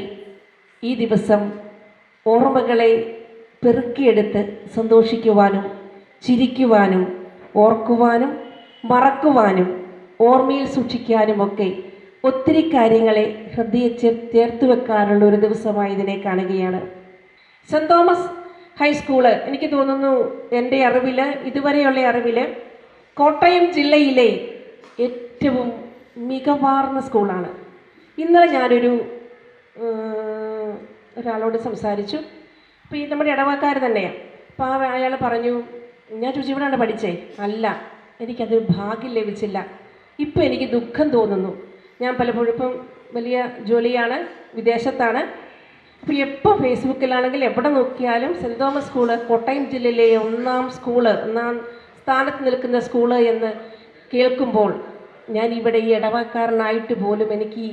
ഈ ദിവസം ഓർമ്മകളെ പെറുക്കിയെടുത്ത് സന്തോഷിക്കുവാനും ചിരിക്കുവാനും ഓർക്കുവാനും മറക്കുവാനും ഓർമ്മയിൽ സൂക്ഷിക്കാനുമൊക്കെ ഒത്തിരി കാര്യങ്ങളെ ഹൃദയത്തിൽ ചേർത്ത് വെക്കാനുള്ള ഒരു ദിവസമായി ഇതിനെ കാണുകയാണ്. സെൻറ് തോമസ് ഹൈസ്കൂള് എനിക്ക് തോന്നുന്നു എൻ്റെ അറിവിൽ, ഇതുവരെയുള്ള അറിവിൽ കോട്ടയം ജില്ലയിലെ ഏറ്റവും മികവാർന്ന സ്കൂളാണ്. ഇന്നലെ ഞാനൊരു ഒരാളോട് സംസാരിച്ചു. അപ്പോൾ ഈ നമ്മുടെ ഇടവക്കാർ തന്നെയാണ്. അപ്പോൾ അയാൾ പറഞ്ഞു, ഞാൻ ചോദിച്ചു ഇവിടെയാണ് പഠിച്ചേ? അല്ല, എനിക്കതൊരു ഭാഗ്യം ലഭിച്ചില്ല. ഇപ്പം എനിക്ക് ദുഃഖം തോന്നുന്നു. ഞാൻ പലപ്പോഴും ഇപ്പം വലിയ ജോലിയാണ്, വിദേശത്താണ്. അപ്പോൾ എപ്പോൾ ഫേസ്ബുക്കിലാണെങ്കിൽ എവിടെ നോക്കിയാലും സെൻറ് തോമസ് സ്കൂള് കോട്ടയം ജില്ലയിലെ ഒന്നാം സ്ഥാനത്ത് നിൽക്കുന്ന സ്കൂള് എന്ന് കേൾക്കുമ്പോൾ ഞാൻ ഇവിടെ ഈ ഇടവക്കാരനായിട്ട് പോലും എനിക്ക്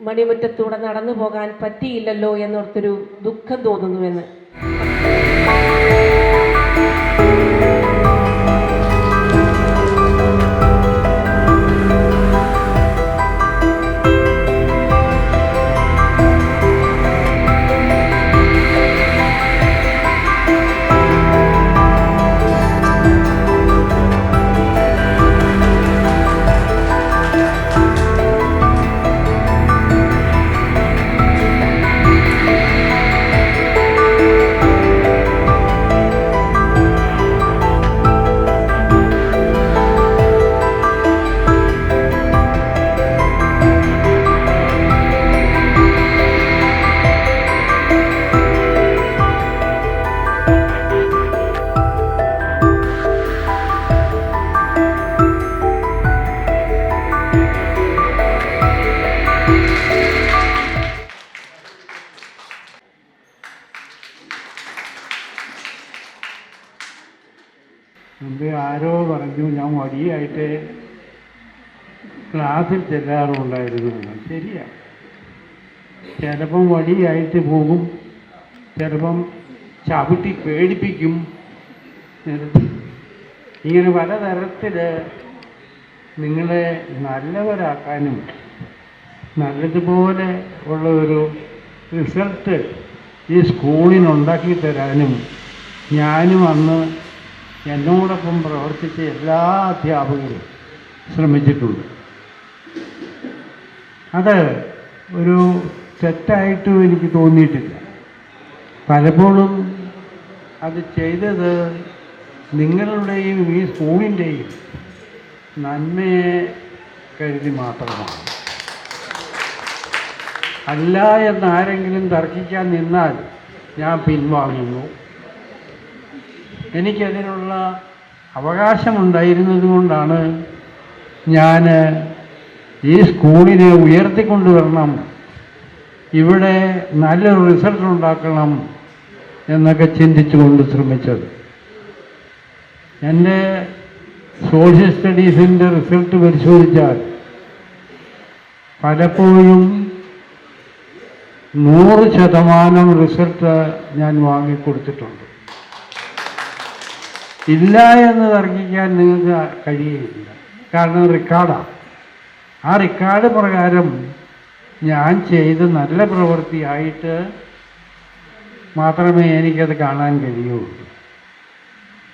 മണിമുറ്റത്തൂടെ നടന്നു പോകാൻ പറ്റിയില്ലല്ലോ എന്നോർത്തൊരു ദുഃഖം തോന്നുന്നുവെന്ന്. മുമ്പേ ആരോ പറഞ്ഞു ഞാൻ വടിയായിട്ട് ക്ലാസ്സിൽ ചെല്ലാറുണ്ടായിരുന്നു. ശരിയാണ്, ചിലപ്പം വടിയായിട്ട് പോകും, ചിലപ്പം ചവിട്ടി പേടിപ്പിക്കും. ഇങ്ങനെ പലതരത്തിൽ നിങ്ങളെ നല്ലവരാക്കാനും നല്ലതുപോലെ ഉള്ള ഒരു റിസൾട്ട് ഈ സ്കൂളിനുണ്ടാക്കി തരാനും ഞാനും അന്ന് എന്നോടൊപ്പം പ്രവർത്തിച്ച എല്ലാ അധ്യാപകരും ശ്രമിച്ചിട്ടുണ്ട്. അത് ഒരു തെറ്റായിട്ടും എനിക്ക് തോന്നിയിട്ടില്ല. പലപ്പോഴും അത് ചെയ്തത് നിങ്ങളുടെയും ഈ സ്കൂളിൻ്റെയും നന്മയെ കരുതി മാത്രമാണ്. അല്ല എന്നാരെങ്കിലും തർക്കിക്കാൻ നിന്നാൽ ഞാൻ പിൻവാങ്ങുന്നു. എനിക്കതിനുള്ള അവകാശമുണ്ടായിരുന്നത് കൊണ്ടാണ് ഞാൻ ഈ സ്കൂളിനെ ഉയർത്തിക്കൊണ്ടുവരണം, ഇവിടെ നല്ലൊരു റിസൾട്ട് ഉണ്ടാക്കണം എന്നൊക്കെ ചിന്തിച്ചുകൊണ്ട് ശ്രമിച്ചത്. എൻ്റെ സോഷ്യൽ സ്റ്റഡീസിൻ്റെ റിസൾട്ട് പരിശോധിച്ചാൽ പലപ്പോഴും 100% റിസൾട്ട് ഞാൻ വാങ്ങിക്കൊടുത്തിട്ടുണ്ട്. ഇല്ല എന്ന് തർക്കിക്കാൻ നിങ്ങൾക്ക് കഴിയുകയില്ല, കാരണം റെക്കോർഡാണ്. ആ റെക്കോർഡ് പ്രകാരം ഞാൻ ചെയ്ത് നല്ല പ്രവൃത്തിയായിട്ട് മാത്രമേ എനിക്കത് കാണാൻ കഴിയുള്ളൂ.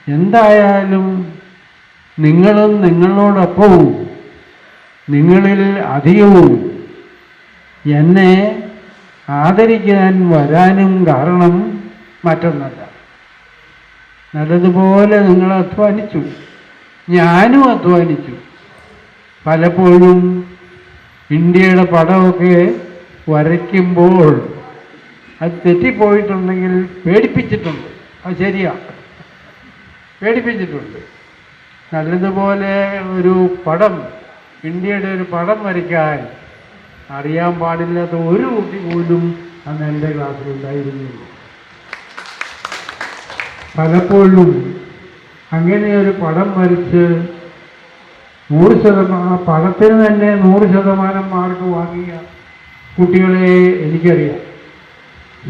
എന്തായാലും നിങ്ങളും നിങ്ങളോടൊപ്പവും നിങ്ങളിൽ അധികവും എന്നെ ആദരിക്കാൻ വരാനും കാരണം മറ്റൊന്നല്ല, നല്ലതുപോലെ നിങ്ങൾ അധ്വാനിച്ചു, ഞാനും അധ്വാനിച്ചു. പലപ്പോഴും ഇന്ത്യയുടെ പടമൊക്കെ വരയ്ക്കുമ്പോൾ അത് തെറ്റിപ്പോയിട്ടുണ്ടെങ്കിൽ പേടിപ്പിച്ചിട്ടുണ്ട്. അത് ശരിയാണ്, പേടിപ്പിച്ചിട്ടുണ്ട്. നല്ലതുപോലെ ഒരു പടം, ഇന്ത്യയുടെ ഒരു പടം വരയ്ക്കാൻ അറിയാൻ പാടില്ലാത്ത ഒരു കുട്ടി പോലും അന്ന് എൻ്റെ ക്ലാസ്സിലുണ്ടായിരുന്നില്ല. പലപ്പോഴും അങ്ങനെ ഒരു പടം വരച്ച് 100%, പടത്തിന് തന്നെ 100% മാർക്ക് വാങ്ങിയ കുട്ടികളെ എനിക്കറിയാം.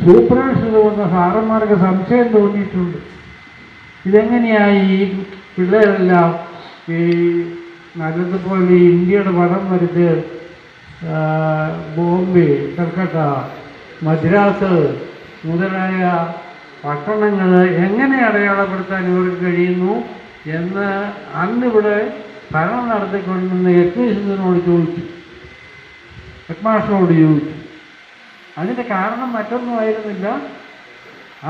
സൂപ്പർവൈസർ തോന്നുന്ന സാറന്മാർക്ക് സംശയം തോന്നിയിട്ടുണ്ട്, ഇതെങ്ങനെയായി ഈ പിള്ളേരെല്ലാം ഈ നല്ലതുപോലെ ഇന്ത്യയുടെ പടം വരച്ച് ബോംബെ, കൽക്കട്ട, മദ്രാസ് മുതലായ പട്ടണങ്ങൾ എങ്ങനെ അടയാളപ്പെടുത്താൻ ഇവർക്ക് കഴിയുന്നു എന്ന് അന്നിവിടെ ഭരണം നടത്തിക്കൊണ്ടിരുന്ന ഹെഡ്മിനിസ്റ്ററിനോട് ചോദിച്ചു, ഹെഡ്മാസ്റ്ററോട് ചോദിച്ചു. അതിൻ്റെ കാരണം മറ്റൊന്നുമായിരുന്നില്ല,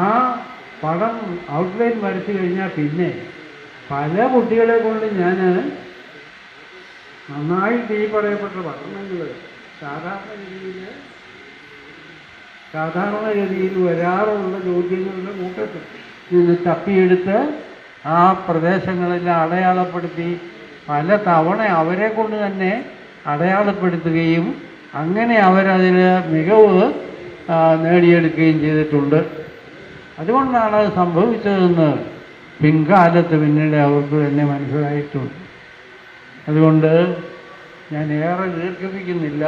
ആ പടം ഔട്ട്ലൈൻ വരച്ചു കഴിഞ്ഞാൽ പിന്നെ പല കുട്ടികളെ കൊണ്ട് ഞാൻ നന്നായിട്ട് ഈ പറയപ്പെട്ട പട്ടണങ്ങൾ സാധാരണ രീതിയിൽ സാധാരണഗതിയിൽ വരാറുള്ള ചോദ്യങ്ങളുടെ കൂട്ടത്തിൽ ഇത് തപ്പിയെടുത്ത് ആ പ്രദേശങ്ങളെല്ലാം അടയാളപ്പെടുത്തി പല തവണ അവരെ കൊണ്ട് തന്നെ അടയാളപ്പെടുത്തുകയും അങ്ങനെ അവരതിൽ മികവ് നേടിയെടുക്കുകയും ചെയ്തിട്ടുണ്ട്. അതുകൊണ്ടാണ് അത് സംഭവിച്ചതെന്ന് പിൻകാലത്ത് പിന്നീട് അവർക്ക് തന്നെ മനസ്സിലായിട്ടുണ്ട്. അതുകൊണ്ട് ഞാൻ ഏറെ ദീർഘിപ്പിക്കുന്നില്ല.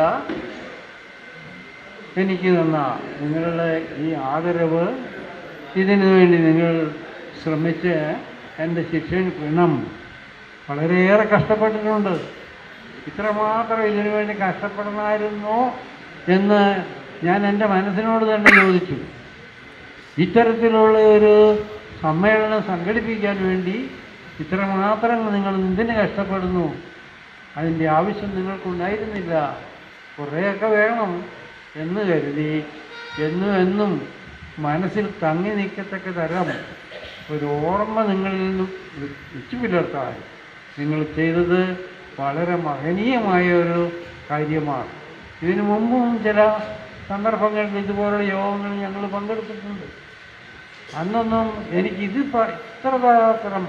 എനിക്ക് തന്ന നിങ്ങളുടെ ഈ ആദരവ്, ഇതിനു വേണ്ടി നിങ്ങൾ ശ്രമിച്ച് എൻ്റെ ശിഷ്യൻ പിണം വളരെയേറെ കഷ്ടപ്പെട്ടിട്ടുണ്ട്. ഇത്രമാത്രം ഇതിനു വേണ്ടി കഷ്ടപ്പെടണമായിരുന്നോ എന്ന് ഞാൻ എൻ്റെ മനസ്സിനോട് തന്നെ ചോദിച്ചു. ഇത്തരത്തിലുള്ള ഒരു സമ്മേളനം സംഘടിപ്പിക്കാൻ വേണ്ടി ഇത്രമാത്രം നിങ്ങൾ എന്തിന് കഷ്ടപ്പെടുന്നു? അതിൻ്റെ ആവശ്യം നിങ്ങൾക്കുണ്ടായിരുന്നില്ല. കുറേയൊക്കെ വേണം എന്ന് കരുതി എന്നും മനസ്സിൽ തങ്ങി നിൽക്കത്തക്ക തരം ഒരു ഓർമ്മ നിങ്ങളിൽ നിന്നും വെച്ചു പുലർത്താൻ നിങ്ങൾ ചെയ്തത് വളരെ മഹനീയമായ ഒരു കാര്യമാണ്. ഇതിനു മുമ്പും ചില സന്ദർഭങ്ങളിൽ ഇതുപോലുള്ള യോഗങ്ങളിൽ ഞങ്ങൾ പങ്കെടുത്തിട്ടുണ്ട്. അന്നൊന്നും എനിക്കിത് ഇത്രമാത്രം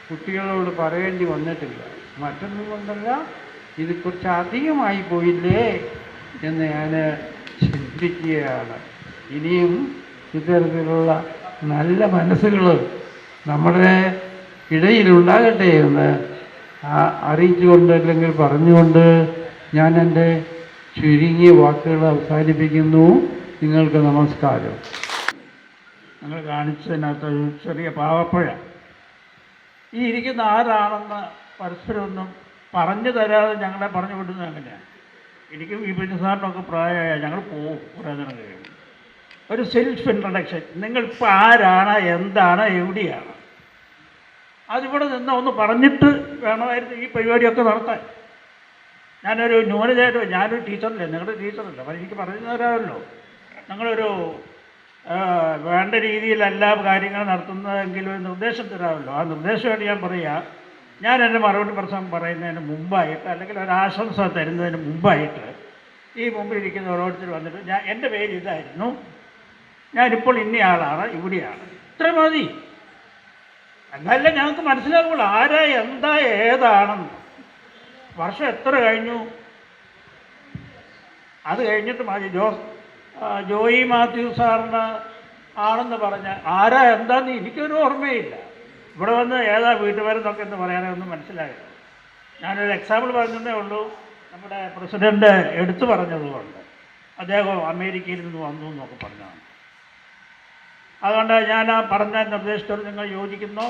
കുട്ടികളോട് പറയേണ്ടി വന്നിട്ടില്ല. മറ്റൊന്നും കൊണ്ടല്ല, ഇത് കുറച്ച് അധികമായി പോയില്ലേ എന്ന് ഞാൻ ചിന്തിക്കുകയാണ്. ഇനിയും ഇത്തരത്തിലുള്ള നല്ല മനസ്സുകൾ നമ്മുടെ ഇടയിലുണ്ടാകട്ടെ എന്ന് അറിയിച്ചുകൊണ്ട് അല്ലെങ്കിൽ പറഞ്ഞുകൊണ്ട് ഞാൻ എൻ്റെ ചുരുങ്ങിയ വാക്കുകൾ അവസാനിപ്പിക്കുന്നു. നിങ്ങൾക്ക് നമസ്കാരം. ഞങ്ങൾ കാണിച്ചതിനകത്തൊരു ചെറിയ പാവപ്പഴ ഈ ഇരിക്കുന്ന ആരാണെന്ന് പരസ്പരം ഒന്നും പറഞ്ഞു തരാതെ ഞങ്ങളെ പറഞ്ഞു വിടുന്നത് അങ്ങനെയാണ്. എനിക്ക് ഈ സാറിനൊക്കെ പ്രായമായ ഞങ്ങൾ പോകും കുറേ നേരം കഴിയുമ്പോൾ. ഒരു സെൽഫ് ഇൻട്രഡക്ഷൻ, നിങ്ങളിപ്പോൾ ആരാണ്, എന്താണ്, എവിടെയാണ്, അതിവിടെ നിന്ന് ഒന്ന് പറഞ്ഞിട്ട് വേണമായിരുന്നു ഈ പരിപാടിയൊക്കെ നടത്താൻ. ഞാനൊരു ന്യൂനതയായിട്ട്, ഞാനൊരു ടീച്ചറല്ലേ, നിങ്ങളുടെ ടീച്ചറല്ല, അപ്പം എനിക്ക് പറഞ്ഞു തരാമല്ലോ. ഞങ്ങളൊരു വേണ്ട രീതിയിലല്ല കാര്യങ്ങൾ നടത്തുന്നതെങ്കിലും ഒരു നിർദ്ദേശം തരാമല്ലോ. ആ നിർദ്ദേശമായിട്ട് ഞാൻ പറയുക, ഞാൻ എൻ്റെ മറുപടി പ്രസംഗം പറയുന്നതിന് മുമ്പായിട്ട് അല്ലെങ്കിൽ ഒരു ആശംസ തരുന്നതിന് മുമ്പായിട്ട് ഈ മുമ്പിലിരിക്കുന്ന ഓരോരുത്തർ വന്നിട്ട് എൻ്റെ പേര് ഇതായിരുന്നു, ഞാനിപ്പോൾ ഇന്നയാളാണ്, ഇവിടെയാണ്, ഇത്ര മതി. എന്നല്ല ഞങ്ങൾക്ക് മനസ്സിലാവുള്ളൂ ആരാ എന്താ ഏതാണെന്ന്. വർഷം എത്ര കഴിഞ്ഞു, അത് കഴിഞ്ഞിട്ട് മതി. ജോയി മാത്യു സാറിന് ആണെന്ന് പറഞ്ഞ ആരാ എന്താന്ന് എനിക്കൊരു ഓർമ്മയില്ല. ഇവിടെ വന്ന് ഏതാ വീട്ടുപേരെന്നൊക്കെ എന്ന് പറയാനേ ഒന്നും മനസ്സിലായില്ല. ഞാനൊരു എക്സാമ്പിൾ പറഞ്ഞതേ ഉള്ളൂ. നമ്മുടെ പ്രസിഡൻറ്റ് എടുത്തു പറഞ്ഞതുകൊണ്ട് അദ്ദേഹം അമേരിക്കയിൽ നിന്ന് വന്നു എന്നൊക്കെ പറഞ്ഞതാണ്. അതുകൊണ്ട് ഞാൻ ആ പറഞ്ഞ നിർദ്ദേശത്തോട് നിങ്ങൾ യോജിക്കുന്നു.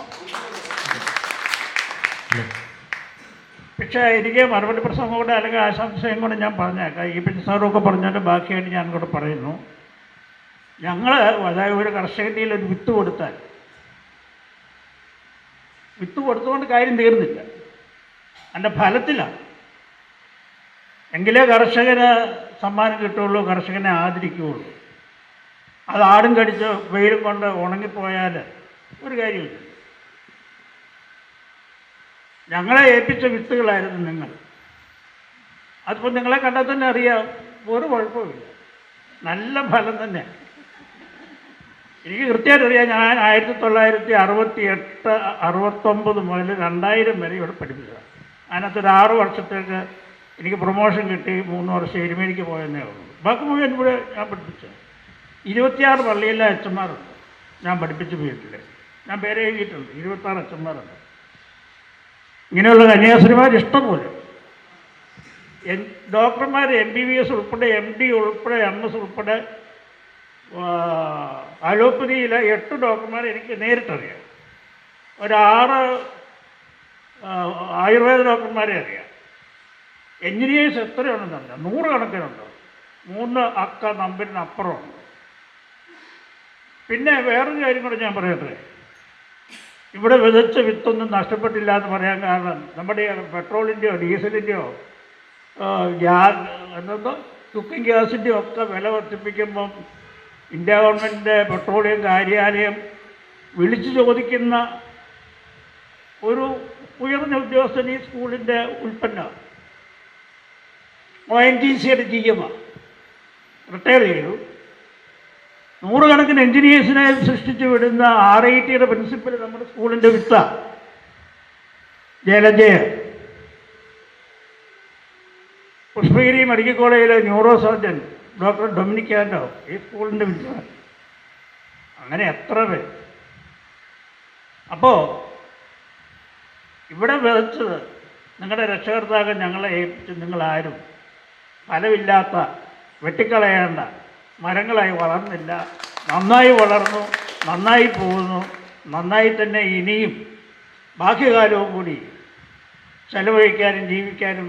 പക്ഷേ എനിക്ക് മറുപടി പ്രസംഗം കൂടെ അല്ലെങ്കിൽ ആശംസയും കൂടെ ഞാൻ പറഞ്ഞേക്കാം. ഈ പിന്നെ സാറൊക്കെ പറഞ്ഞതിൻ്റെ ബാക്കിയായിട്ട് ഞാൻ കൂടെ പറയുന്നു. ഞങ്ങൾ അതായത് ഒരു കർഷകൻ്റെ ഒരു വിത്ത് കൊടുത്താൽ വിത്ത് കൊടുത്തുകൊണ്ട് കാര്യം തീർന്നില്ല, അതിൻ്റെ ഫലത്തിലാണ്. എങ്കിലേ കർഷകന് സമ്മാനം കിട്ടുകയുള്ളൂ, കർഷകനെ ആദരിക്കുകയുള്ളൂ. അത് ആടും കടിച്ച് വെയിലും കൊണ്ട് ഉണങ്ങിപ്പോയാൽ ഒരു കാര്യമില്ല. ഞങ്ങളെ ഏൽപ്പിച്ച വിത്തുകളായിരുന്നു നിങ്ങൾ. അതിപ്പോൾ നിങ്ങളെ കണ്ടാൽ തന്നെ അറിയാം, ഒരു കുഴപ്പമില്ല, നല്ല ഫലം തന്നെ. എനിക്ക് കൃത്യമായിട്ട് അറിയാം. ഞാൻ 1968, 69 മുതൽ 2000 വരെ ഇവിടെ പഠിപ്പിച്ചതാണ്. അതിനകത്തൊരു 6 വർഷത്തേക്ക് എനിക്ക് പ്രൊമോഷൻ കിട്ടി. 3 വർഷം എരുമേലിക്ക് പോയെന്നേ ഉള്ളൂ. ബാക്കി മുഴുവൻ ഇവിടെ ഞാൻ പഠിപ്പിച്ചത്. 26 പള്ളിയിലെ അച്ഛന്മാരുണ്ട് ഞാൻ പഠിപ്പിച്ച വീട്ടിൽ. ഞാൻ പേര് എഴുതിയിട്ടുണ്ട്. 26 അച്ഛന്മാരുണ്ട്. ഇങ്ങനെയുള്ള കന്യാസ്ത്രീമാർ ഇഷ്ടംപോലെ. ഡോക്ടർമാർ MBBS ഉൾപ്പെടെ, MD ഉൾപ്പെടെ, MS ഉൾപ്പെടെ, അലോപ്പതിയിലെ 8 ഡോക്ടർമാർ എനിക്ക് നേരിട്ടറിയാം. ഒരു 6 ആയുർവേദ ഡോക്ടർമാരെ അറിയാം. എഞ്ചിനീയേഴ്സ് എത്രയുണ്ടെന്നല്ല, 100 കണക്കിനുണ്ട്. 3 അക്ക നമ്പരിനപ്പുറമുണ്ട്. പിന്നെ വേറൊരു കാര്യം കൂടെ ഞാൻ പറയട്ടെ. ഇവിടെ വിതച്ച വിത്തൊന്നും നഷ്ടപ്പെട്ടില്ല എന്ന് പറയാൻ കാരണം നമ്മുടെ പെട്രോളിൻ്റെയോ ഡീസലിൻ്റെയോ എന്തോ കുക്കിംഗ് ഗ്യാസിൻ്റെയോ ഒക്കെ വില വർദ്ധിപ്പിക്കുമ്പം ഇന്ത്യ ഗവൺമെൻറ്റിൻ്റെ പെട്രോളിയം കാര്യാലയം വിളിച്ചു ചോദിക്കുന്ന ഒരു ഉയർന്ന ഉദ്യോഗസ്ഥൻ ഈ സ്കൂളിൻ്റെ ഉൽപ്പന്നം ONGCയുടെ GM റിട്ടയർ ചെയ്തു. നൂറുകണക്കിന് എൻജിനീയേഴ്സിനെ സൃഷ്ടിച്ചു വിടുന്ന RITയുടെ പ്രിൻസിപ്പൽ നമ്മുടെ സ്കൂളിൻ്റെ വിത്ത ജലജയ. പുഷ്പഗിരി മെഡിക്കൽ കോളേജിലെ ന്യൂറോ സർജൻ ഡോക്ടർ ഡൊമിനിക്കാൻഡോ ഈ സ്കൂളിൻ്റെ വിത്ത. അങ്ങനെ എത്ര പേര്. അപ്പോൾ ഇവിടെ വിതച്ചത് നിങ്ങളുടെ രക്ഷകർത്താക്കൾ ഞങ്ങളെ ഏൽപ്പിച്ച് നിങ്ങളാരും ഫലമില്ലാത്ത വെട്ടിക്കളയേണ്ട മരങ്ങളായി വളർന്നില്ല. നന്നായി വളർന്നു, നന്നായി പോകുന്നു, നന്നായി തന്നെ ഇനിയും ബാക്കികാലവും കൂടി ചെലവഴിക്കാനും ജീവിക്കാനും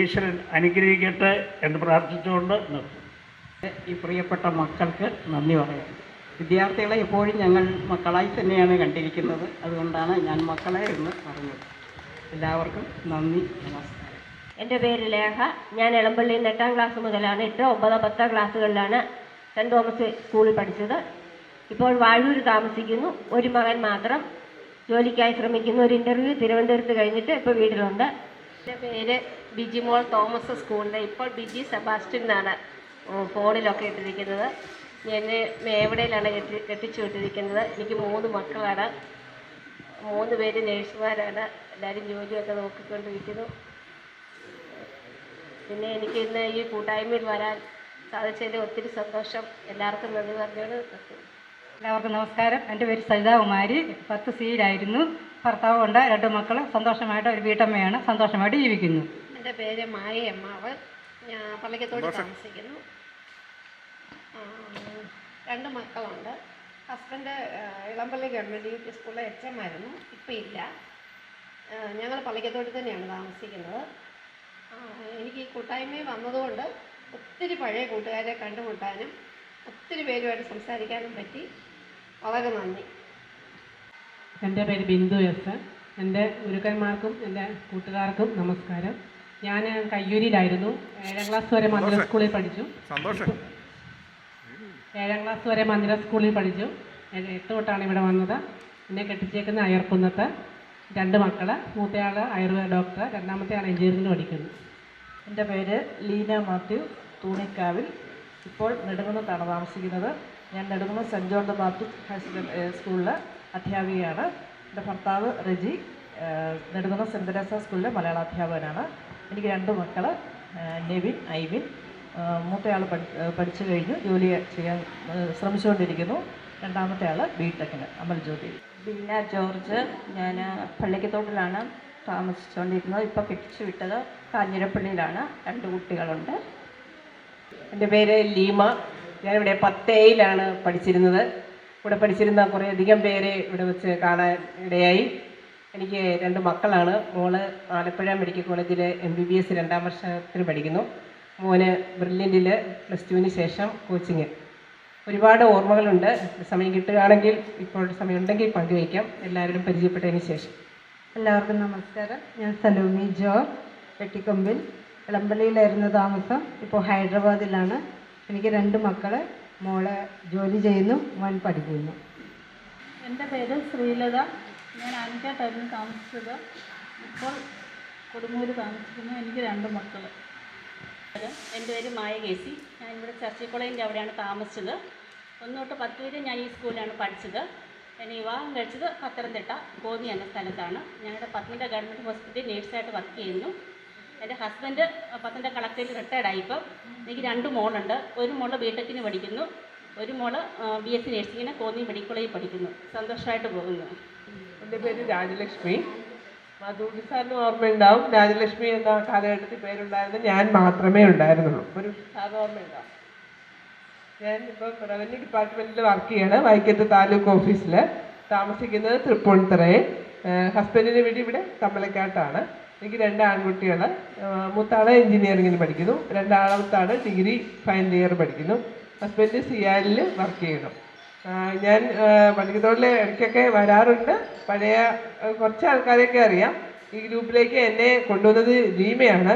ഈശ്വരൻ അനുഗ്രഹിക്കട്ടെ എന്ന് പ്രാർത്ഥിച്ചുകൊണ്ട് നിർത്തും. ഈ പ്രിയപ്പെട്ട മക്കൾക്ക് നന്ദി പറയാം. വിദ്യാർത്ഥികളെ എപ്പോഴും ഞങ്ങൾ മക്കളായി തന്നെയാണ് കണ്ടിരിക്കുന്നത്. അതുകൊണ്ടാണ് ഞാൻ മക്കളെ എന്ന് പറഞ്ഞത്. എല്ലാവർക്കും നന്ദി, നമസ്കാരം. എൻ്റെ പേര് ലേഖ. ഞാൻ എളമ്പള്ളിയിൽ നിന്ന് 8ാം ക്ലാസ് മുതലാണ് 8, 9, 10 ക്ലാസ്സുകളിലാണ് സെൻറ് തോമസ് സ്കൂളിൽ പഠിച്ചത്. ഇപ്പോൾ വാഴൂർ താമസിക്കുന്നു. ഒരു മകൻ മാത്രം ജോലിക്കായി ശ്രമിക്കുന്നു. ഒരു ഇൻ്റർവ്യൂ തിരുവനന്തപുരത്ത് കഴിഞ്ഞിട്ട് ഇപ്പോൾ വീട്ടിലുണ്ട്. എൻ്റെ പേര് ബിജിമോൾ. തോമസ് സ്കൂളിൽ ഇപ്പോൾ ബിജി സെബാസ്റ്റ്യൻ എന്നാണ് ഫോണിലൊക്കെ ഇട്ടിരിക്കുന്നത്. എന്നെ മേവടയിലാണ് കെട്ടിച്ചു വിട്ടിരിക്കുന്നത്. എനിക്ക് 3 മക്കളാണ്. 3 പേര് നേഴ്സുമാരാണ്. എല്ലാവരും ജോലിയൊക്കെ നോക്കിക്കൊണ്ടിരിക്കുന്നു. പിന്നെ എനിക്ക് ഇന്ന് ഈ കൂട്ടായ്മയിൽ വരാൻ സാധിച്ചതിൽ ഒത്തിരി സന്തോഷം. എല്ലാവർക്കും നന്ദി പറഞ്ഞോട്. എല്ലാവർക്കും നമസ്കാരം. എൻ്റെ പേര് സരിതാകുമാരി. 10 സീലായിരുന്നു. ഭർത്താവുണ്ട്, 2 മക്കൾ. സന്തോഷമായിട്ട് ഒരു വീട്ടമ്മയാണ്. സന്തോഷമായിട്ട് ജീവിക്കുന്നു. എൻ്റെ പേര് മായ അമ്മാവ്. ഞാൻ പള്ളിക്കത്തോട് താമസിക്കുന്നു. 2 മക്കളുണ്ട്. ഹസ്ബൻഡ് ഇളമ്പള്ളി ഗവൺമെൻറ് UP സ്കൂളിലെ HM ആയിരുന്നു. ഇപ്പം ഇല്ല. ഞങ്ങൾ പള്ളിക്കത്തോട് തന്നെയാണ് താമസിക്കുന്നത്. എനിക്ക് ഈ കൂട്ടായ്മയിൽ വന്നതുകൊണ്ട് ഒത്തിരി പഴയ കൂട്ടുകാരെ കണ്ടുമുട്ടാനും ഒത്തിരി പേരുമായിട്ട് സംസാരിക്കാനും പറ്റി. വളരെ നന്ദി. എൻ്റെ പേര് ബിന്ദു എസ്. എൻ്റെ ഗുരുക്കന്മാർക്കും എൻ്റെ കൂട്ടുകാർക്കും നമസ്കാരം. ഞാൻ കയ്യൂരിലായിരുന്നു. 7ാം ക്ലാസ് വരെ മന്ദിര സ്കൂളിൽ പഠിച്ചു. 7ാം ക്ലാസ് വരെ മന്ദിര സ്കൂളിൽ പഠിച്ചു. 8 തൊട്ടാണ് ഇവിടെ വന്നത്. എന്നെ കെട്ടിച്ചേക്കുന്ന അയർക്കുന്നത്ത്. 2 മക്കൾ. മൂത്തയാൾ ആയുർവേദ ഡോക്ടർ, രണ്ടാമത്തെ ആൾ എഞ്ചിനീയറിംഗിന് പഠിക്കുന്നു. എൻ്റെ പേര് ലീന മാത്യു, തൂണിക്കാവിൽ. ഇപ്പോൾ നെടുങ്കുന്നത്താണ് താമസിക്കുന്നത്. ഞാൻ Nedumkunnam saint John the Baptist higher secondary സ്കൂളിൽ അധ്യാപികയാണ്. എൻ്റെ ഭർത്താവ് റെജി നെടുങ്കുന്നം സെൻറ് തെരേസ സ്കൂളിലെ മലയാള അധ്യാപകനാണ്. എനിക്ക് 2 മക്കൾ, നെവിൻ, ഐവിൻ. മൂത്തയാൾ പഠിച്ചു കഴിഞ്ഞു, ജോലി ചെയ്യാൻ ശ്രമിച്ചുകൊണ്ടിരിക്കുന്നു. രണ്ടാമത്തെ ആൾ ബിടെക്കിന് അമൽ ജ്യോതി. ബീന ജോർജ്. ഞാൻ പള്ളിക്കത്തോട്ടിലാണ് താമസിച്ചുകൊണ്ടിരുന്നത്. ഇപ്പോൾ കെട്ടിച്ചു വിട്ടത് കാഞ്ഞിരപ്പള്ളിയിലാണ്. 2 കുട്ടികളുണ്ട്. എൻ്റെ പേര് ലീമ. ഞാനിവിടെ 10A പഠിച്ചിരുന്നത്. ഇവിടെ പഠിച്ചിരുന്ന കുറേയധികം പേരെ ഇവിടെ വെച്ച് കാണാൻ ഇടയായി. എനിക്ക് 2 മക്കളാണ്. മോള് ആലപ്പുഴ മെഡിക്കൽ കോളേജിൽ MBBS 2ാം വർഷത്തിന് പഠിക്കുന്നു. മോന് ബ്രില്യൻറ്റിൽ +2-ന് ശേഷം കോച്ചിങ്. ഒരുപാട് ഓർമ്മകളുണ്ട്. സമയം കിട്ടുകയാണെങ്കിൽ, ഇപ്പോൾ സമയമുണ്ടെങ്കിൽ പങ്കുവയ്ക്കാം. എല്ലാവരും പരിചയപ്പെട്ടതിന് ശേഷം. എല്ലാവർക്കും നമസ്കാരം. ഞാൻ സലോമി ജോബ്, വെട്ടിക്കൊമ്പിൽ. ഇളമ്പള്ളിയിലായിരുന്നു താമസം. ഇപ്പോൾ ഹൈദരാബാദിലാണ്. എനിക്ക് 2 മക്കൾ. മോള് ജോലി ചെയ്യുന്നു, മോൻ പഠിക്കുന്നു. എൻ്റെ പേര് ശ്രീലത. ഞാൻ ആനക്കാട്ടായിരുന്നു താമസിച്ചത്. ഇപ്പോൾ കൊടുങ്ങൂർ താമസിക്കുന്നു. എനിക്ക് 2 മക്കൾ. എൻ്റെ പേര് മായ കേസി. ഞാനിവിടെ ചർച്ചിൽ കോളേജിൻ്റെ അവിടെയാണ് താമസിച്ചത്. 1 തൊട്ട് 10 വരെ ഞാൻ ഈ സ്കൂളിലാണ് പഠിച്ചത്. ഞാൻ വിവാഹം കഴിച്ചത് പത്തനംതിട്ട കോന്നി എന്ന സ്ഥലത്താണ്. ഞാനിവിടെ പത്തനംതിട്ട ഗവൺമെൻറ് ഹോസ്പിറ്റലിൽ നേഴ്സായിട്ട് വർക്ക് ചെയ്യുന്നു. എൻ്റെ ഹസ്ബൻഡ് പത്തനംതിട്ട കളക്ടറിൽ റിട്ടയർഡായി. ഇപ്പം എനിക്ക് 2 മോളുണ്ട്. ഒരു മോള് ബിടെക്കിന് പഠിക്കുന്നു, ഒരു മോള് BSc നേഴ്സിങ്ങിന് കോന്നി മെഡിക്കൽ കോളേജിൽ പഠിക്കുന്നു. സന്തോഷമായിട്ട് പോകുന്നു. എൻ്റെ പേര് രാജലക്ഷ്മി. മധുടി സാറിന് ഓർമ്മയുണ്ടാവും. രാജലക്ഷ്മി എന്ന കാലഘട്ടത്തിൽ പേരുണ്ടായിരുന്നത് ഞാൻ മാത്രമേ ഉണ്ടായിരുന്നുള്ളൂ. ഒരു സാറിന് ഓർമ്മയുണ്ടാവും. ഞാൻ ഇപ്പം റവന്യൂ ഡിപ്പാർട്ട്മെൻറ്റിൽ വർക്ക് ചെയ്യാണ്. വൈക്കത്ത് താലൂക്ക് ഓഫീസിൽ. താമസിക്കുന്നത് തൃപ്പൂണിത്തുറയിൽ. ഹസ്ബൻഡിൻ്റെ വീട് ഇവിടെ തമ്മലക്കാട്ടാണ്. എനിക്ക് 2 ആൺകുട്ടികൾ. മൂത്താൾ എഞ്ചിനീയറിങ്ങിന് പഠിക്കുന്നു, രണ്ടാമത്താൾ ഡിഗ്രി ഫൈനൽ ഇയർ പഠിക്കുന്നു. ഹസ്ബൻഡ് സിയാലിൽ വർക്ക് ചെയ്യുന്നു. ഞാൻ പള്ളിക്കത്തോടിൽ ഇടയ്ക്കൊക്കെ വരാറുണ്ട്. പഴയ കുറച്ച് ആൾക്കാരെയൊക്കെ അറിയാം. ഈ ഗ്രൂപ്പിലേക്ക് എന്നെ കൊണ്ടുവന്നത് ലീമയാണ്.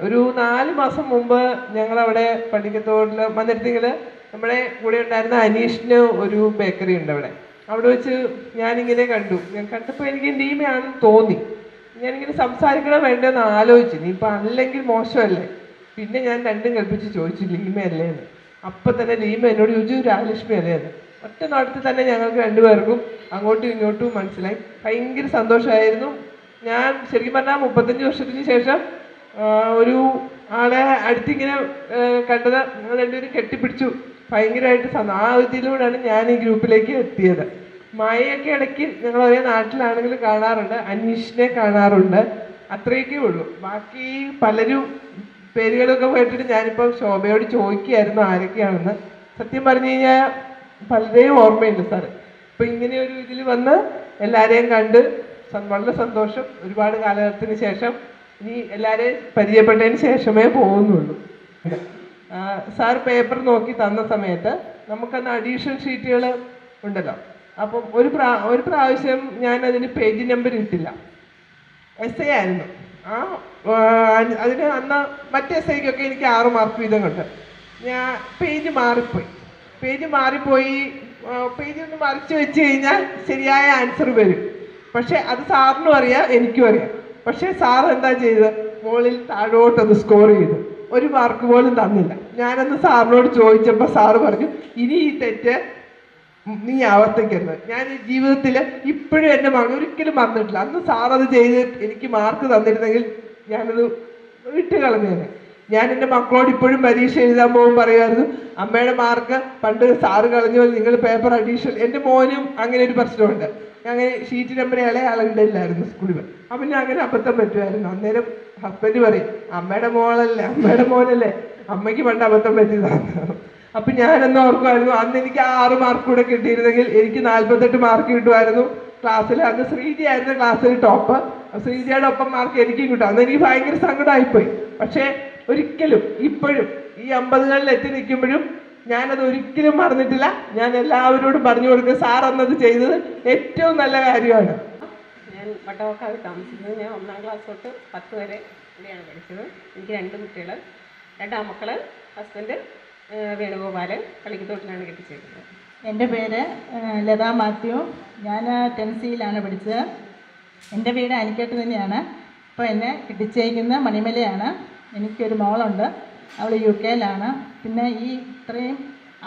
ഒരു 4 മാസം മുമ്പ് ഞങ്ങളവിടെ പള്ളിക്കത്തോടിൽ മന്ദിരത്തിൽ നമ്മുടെ കൂടെ ഉണ്ടായിരുന്ന അനീഷിന് ഒരു ബേക്കറി ഉണ്ട് അവിടെ. അവിടെ വെച്ച് ഞാനിങ്ങനെ കണ്ടു. ഞാൻ കണ്ടപ്പോൾ എനിക്ക് ലീമയാണെന്ന് തോന്നി. ഞാനിങ്ങനെ സംസാരിക്കണം വേണ്ടെന്ന് ആലോചിച്ചു. ഇനിയിപ്പോൾ അല്ലെങ്കിൽ മോശമല്ലേ. പിന്നെ ഞാൻ 2 കൽപ്പിച്ച് ചോദിച്ചു ലീമയല്ലേ എന്ന്. അപ്പം തന്നെ ലീമ എന്നോട് ചോദിച്ചു രാജലക്ഷ്മി അല്ലേന്ന്. ഒറ്റ നോട്ടത്തിൽ തന്നെ ഞങ്ങൾക്ക് രണ്ടുപേർക്കും അങ്ങോട്ടും ഇങ്ങോട്ടും മനസ്സിലായി. ഭയങ്കര സന്തോഷമായിരുന്നു. ഞാൻ ശരിക്കും പറഞ്ഞാൽ 35 വർഷത്തിന് ശേഷം ഒരു ആളെ അടുത്തിങ്ങനെ കണ്ടത് ഞങ്ങൾ രണ്ടുപേരും കെട്ടിപ്പിടിച്ചു. ഭയങ്കരമായിട്ട് ആ ഇതിലൂടെയാണ് ഞാൻ ഈ ഗ്രൂപ്പിലേക്ക് എത്തിയത്. മായയൊക്കെ ഇടയ്ക്ക് ഞങ്ങൾ ഒരേ നാട്ടിലാണെങ്കിലും കാണാറുണ്ട്, അന്വേഷിനെ കാണാറുണ്ട്, അത്രയൊക്കെ ഉള്ളൂ. ബാക്കി പലരും പേരുകളൊക്കെ കേട്ടിട്ട് ഞാനിപ്പോൾ ശോഭയോട് ചോദിക്കുകയായിരുന്നു ആരൊക്കെയാണെന്ന്. സത്യം പറഞ്ഞു കഴിഞ്ഞാൽ പലരെയും ഓർമ്മയില്ല സാറ്. അപ്പോൾ ഇങ്ങനെ ഒരു ഇതിൽ വന്ന് എല്ലാവരെയും കണ്ട് വളരെ സന്തോഷം. ഒരുപാട് കാലത്തിന് ശേഷം ഇനി എല്ലാവരെയും പരിചയപ്പെട്ടതിന് ശേഷമേ പോകുന്നുള്ളൂ. സാർ പേപ്പർ നോക്കി തന്ന സമയത്ത് നമുക്കന്ന് അഡീഷൻ ഷീറ്റുകൾ ഉണ്ടല്ലോ. അപ്പം ഒരു പ്രാവശ്യം ഞാൻ അതിന് പേജ് നമ്പർ ഇട്ടില്ല. എസ് ഐ ആയിരുന്നു. അതിന് അന്ന് മറ്റ് എസ് ഐക്കൊക്കെ എനിക്ക് 6 മാർക്ക് വീതം കൊണ്ട് ഞാൻ പേജ് മാറിപ്പോയി. പേജ് ഒന്ന് മറിച്ച് വെച്ച് കഴിഞ്ഞാൽ ശരിയായ ആൻസർ വരും. പക്ഷെ അത് സാറിനും അറിയാം, എനിക്കും അറിയാം. പക്ഷേ സാർ എന്താ ചെയ്തത്? മുകളിൽ താഴോട്ടത് സ്കോർ ചെയ്തു. 1 മാർക്ക് പോലും തന്നില്ല. ഞാനന്ന് സാറിനോട് ചോദിച്ചപ്പോൾ സാറ് പറഞ്ഞു, ഇനി ഈ തെറ്റ് നീ ആവർത്തിക്കരുത്. ഞാൻ ഈ ജീവിതത്തിൽ ഇപ്പോഴും എൻ്റെ മകൻ ഒരിക്കലും മറന്നിട്ടില്ല. അന്ന് സാറത് ചെയ്ത് എനിക്ക് മാർക്ക് തന്നിരുന്നെങ്കിൽ ഞാനത് വിട്ട് കളഞ്ഞേനെ. ഞാൻ എൻ്റെ മക്കളോട് ഇപ്പോഴും പരീക്ഷ എഴുതാൻ പോകുമ്പോൾ പറയുമായിരുന്നു, അമ്മയുടെ മാർക്ക് പണ്ട് സാറ് കളഞ്ഞ പോലെ നിങ്ങൾ പേപ്പർ അഡീഷൻ. എൻ്റെ മോനും അങ്ങനെ ഒരു പ്രശ്നമുണ്ട്. അങ്ങനെ ഷീറ്റ് നമ്പർ ആളുണ്ടായിരുന്നു സ്കൂളിൽ. അപ്പം ഞാൻ അങ്ങനെ അബദ്ധം പറ്റുമായിരുന്നു. അന്നേരം ഹസ്ബൻഡ് പറയും, അമ്മയുടെ മോനല്ലേ, അമ്മയ്ക്ക് പണ്ട് അബദ്ധം പറ്റിയതാണ്. അപ്പം ഞാനെന്ന് ഓർക്കുമായിരുന്നു, അന്ന് എനിക്ക് 6 മാർക്ക് കൂടെ കിട്ടിയിരുന്നെങ്കിൽ എനിക്ക് 48 മാർക്ക് കിട്ടുമായിരുന്നു ക്ലാസ്സിൽ. അന്ന് ശ്രീജി ആയിരുന്നു ക്ലാസ്സിൽ ടോപ്പ്. ശ്രീജയുടെ ഒപ്പം മാർക്ക് എനിക്കും കിട്ടും. അന്ന് എനിക്ക് ഭയങ്കര സങ്കടമായിപ്പോയി. പക്ഷേ ഒരിക്കലും ഇപ്പോഴും ഈ 50കളിൽ എത്തി നിൽക്കുമ്പോഴും ഞാനത് ഒരിക്കലും മറന്നിട്ടില്ല. ഞാൻ എല്ലാവരോടും പറഞ്ഞു കൊടുക്കുക, സാർ അന്നത് ചെയ്തത് ഏറ്റവും നല്ല കാര്യമാണ്. ഞാൻ വട്ടവക്കാവിൽ താമസിക്കുന്നത്. ഞാൻ 1ാം ക്ലാസ് തൊട്ട് 10 വരെ ഇവിടെയാണ് പഠിച്ചത്. എനിക്ക് 2 കുട്ടികൾ, 2 ആൺമക്കൾ. ഹസ്ബൻഡ് വേണുഗോപാലൻ കളിക്കത്തോട്ടിലാണ് കെട്ടിച്ചേക്കുന്നത്. എൻ്റെ പേര് ലതാ മാത്യു. ഞാൻ ടെൻസിയിലാണ് പഠിച്ചത്. എൻ്റെ വീട് അനിക്കട്ട് തന്നെയാണ്. ഇപ്പോൾ എന്നെ കെട്ടിച്ചേക്കുന്ന മണിമലയാണ്. എനിക്കൊരു മോളുണ്ട്, അവൾ UK-ലാണ്. പിന്നെ ഈ ഇത്രയും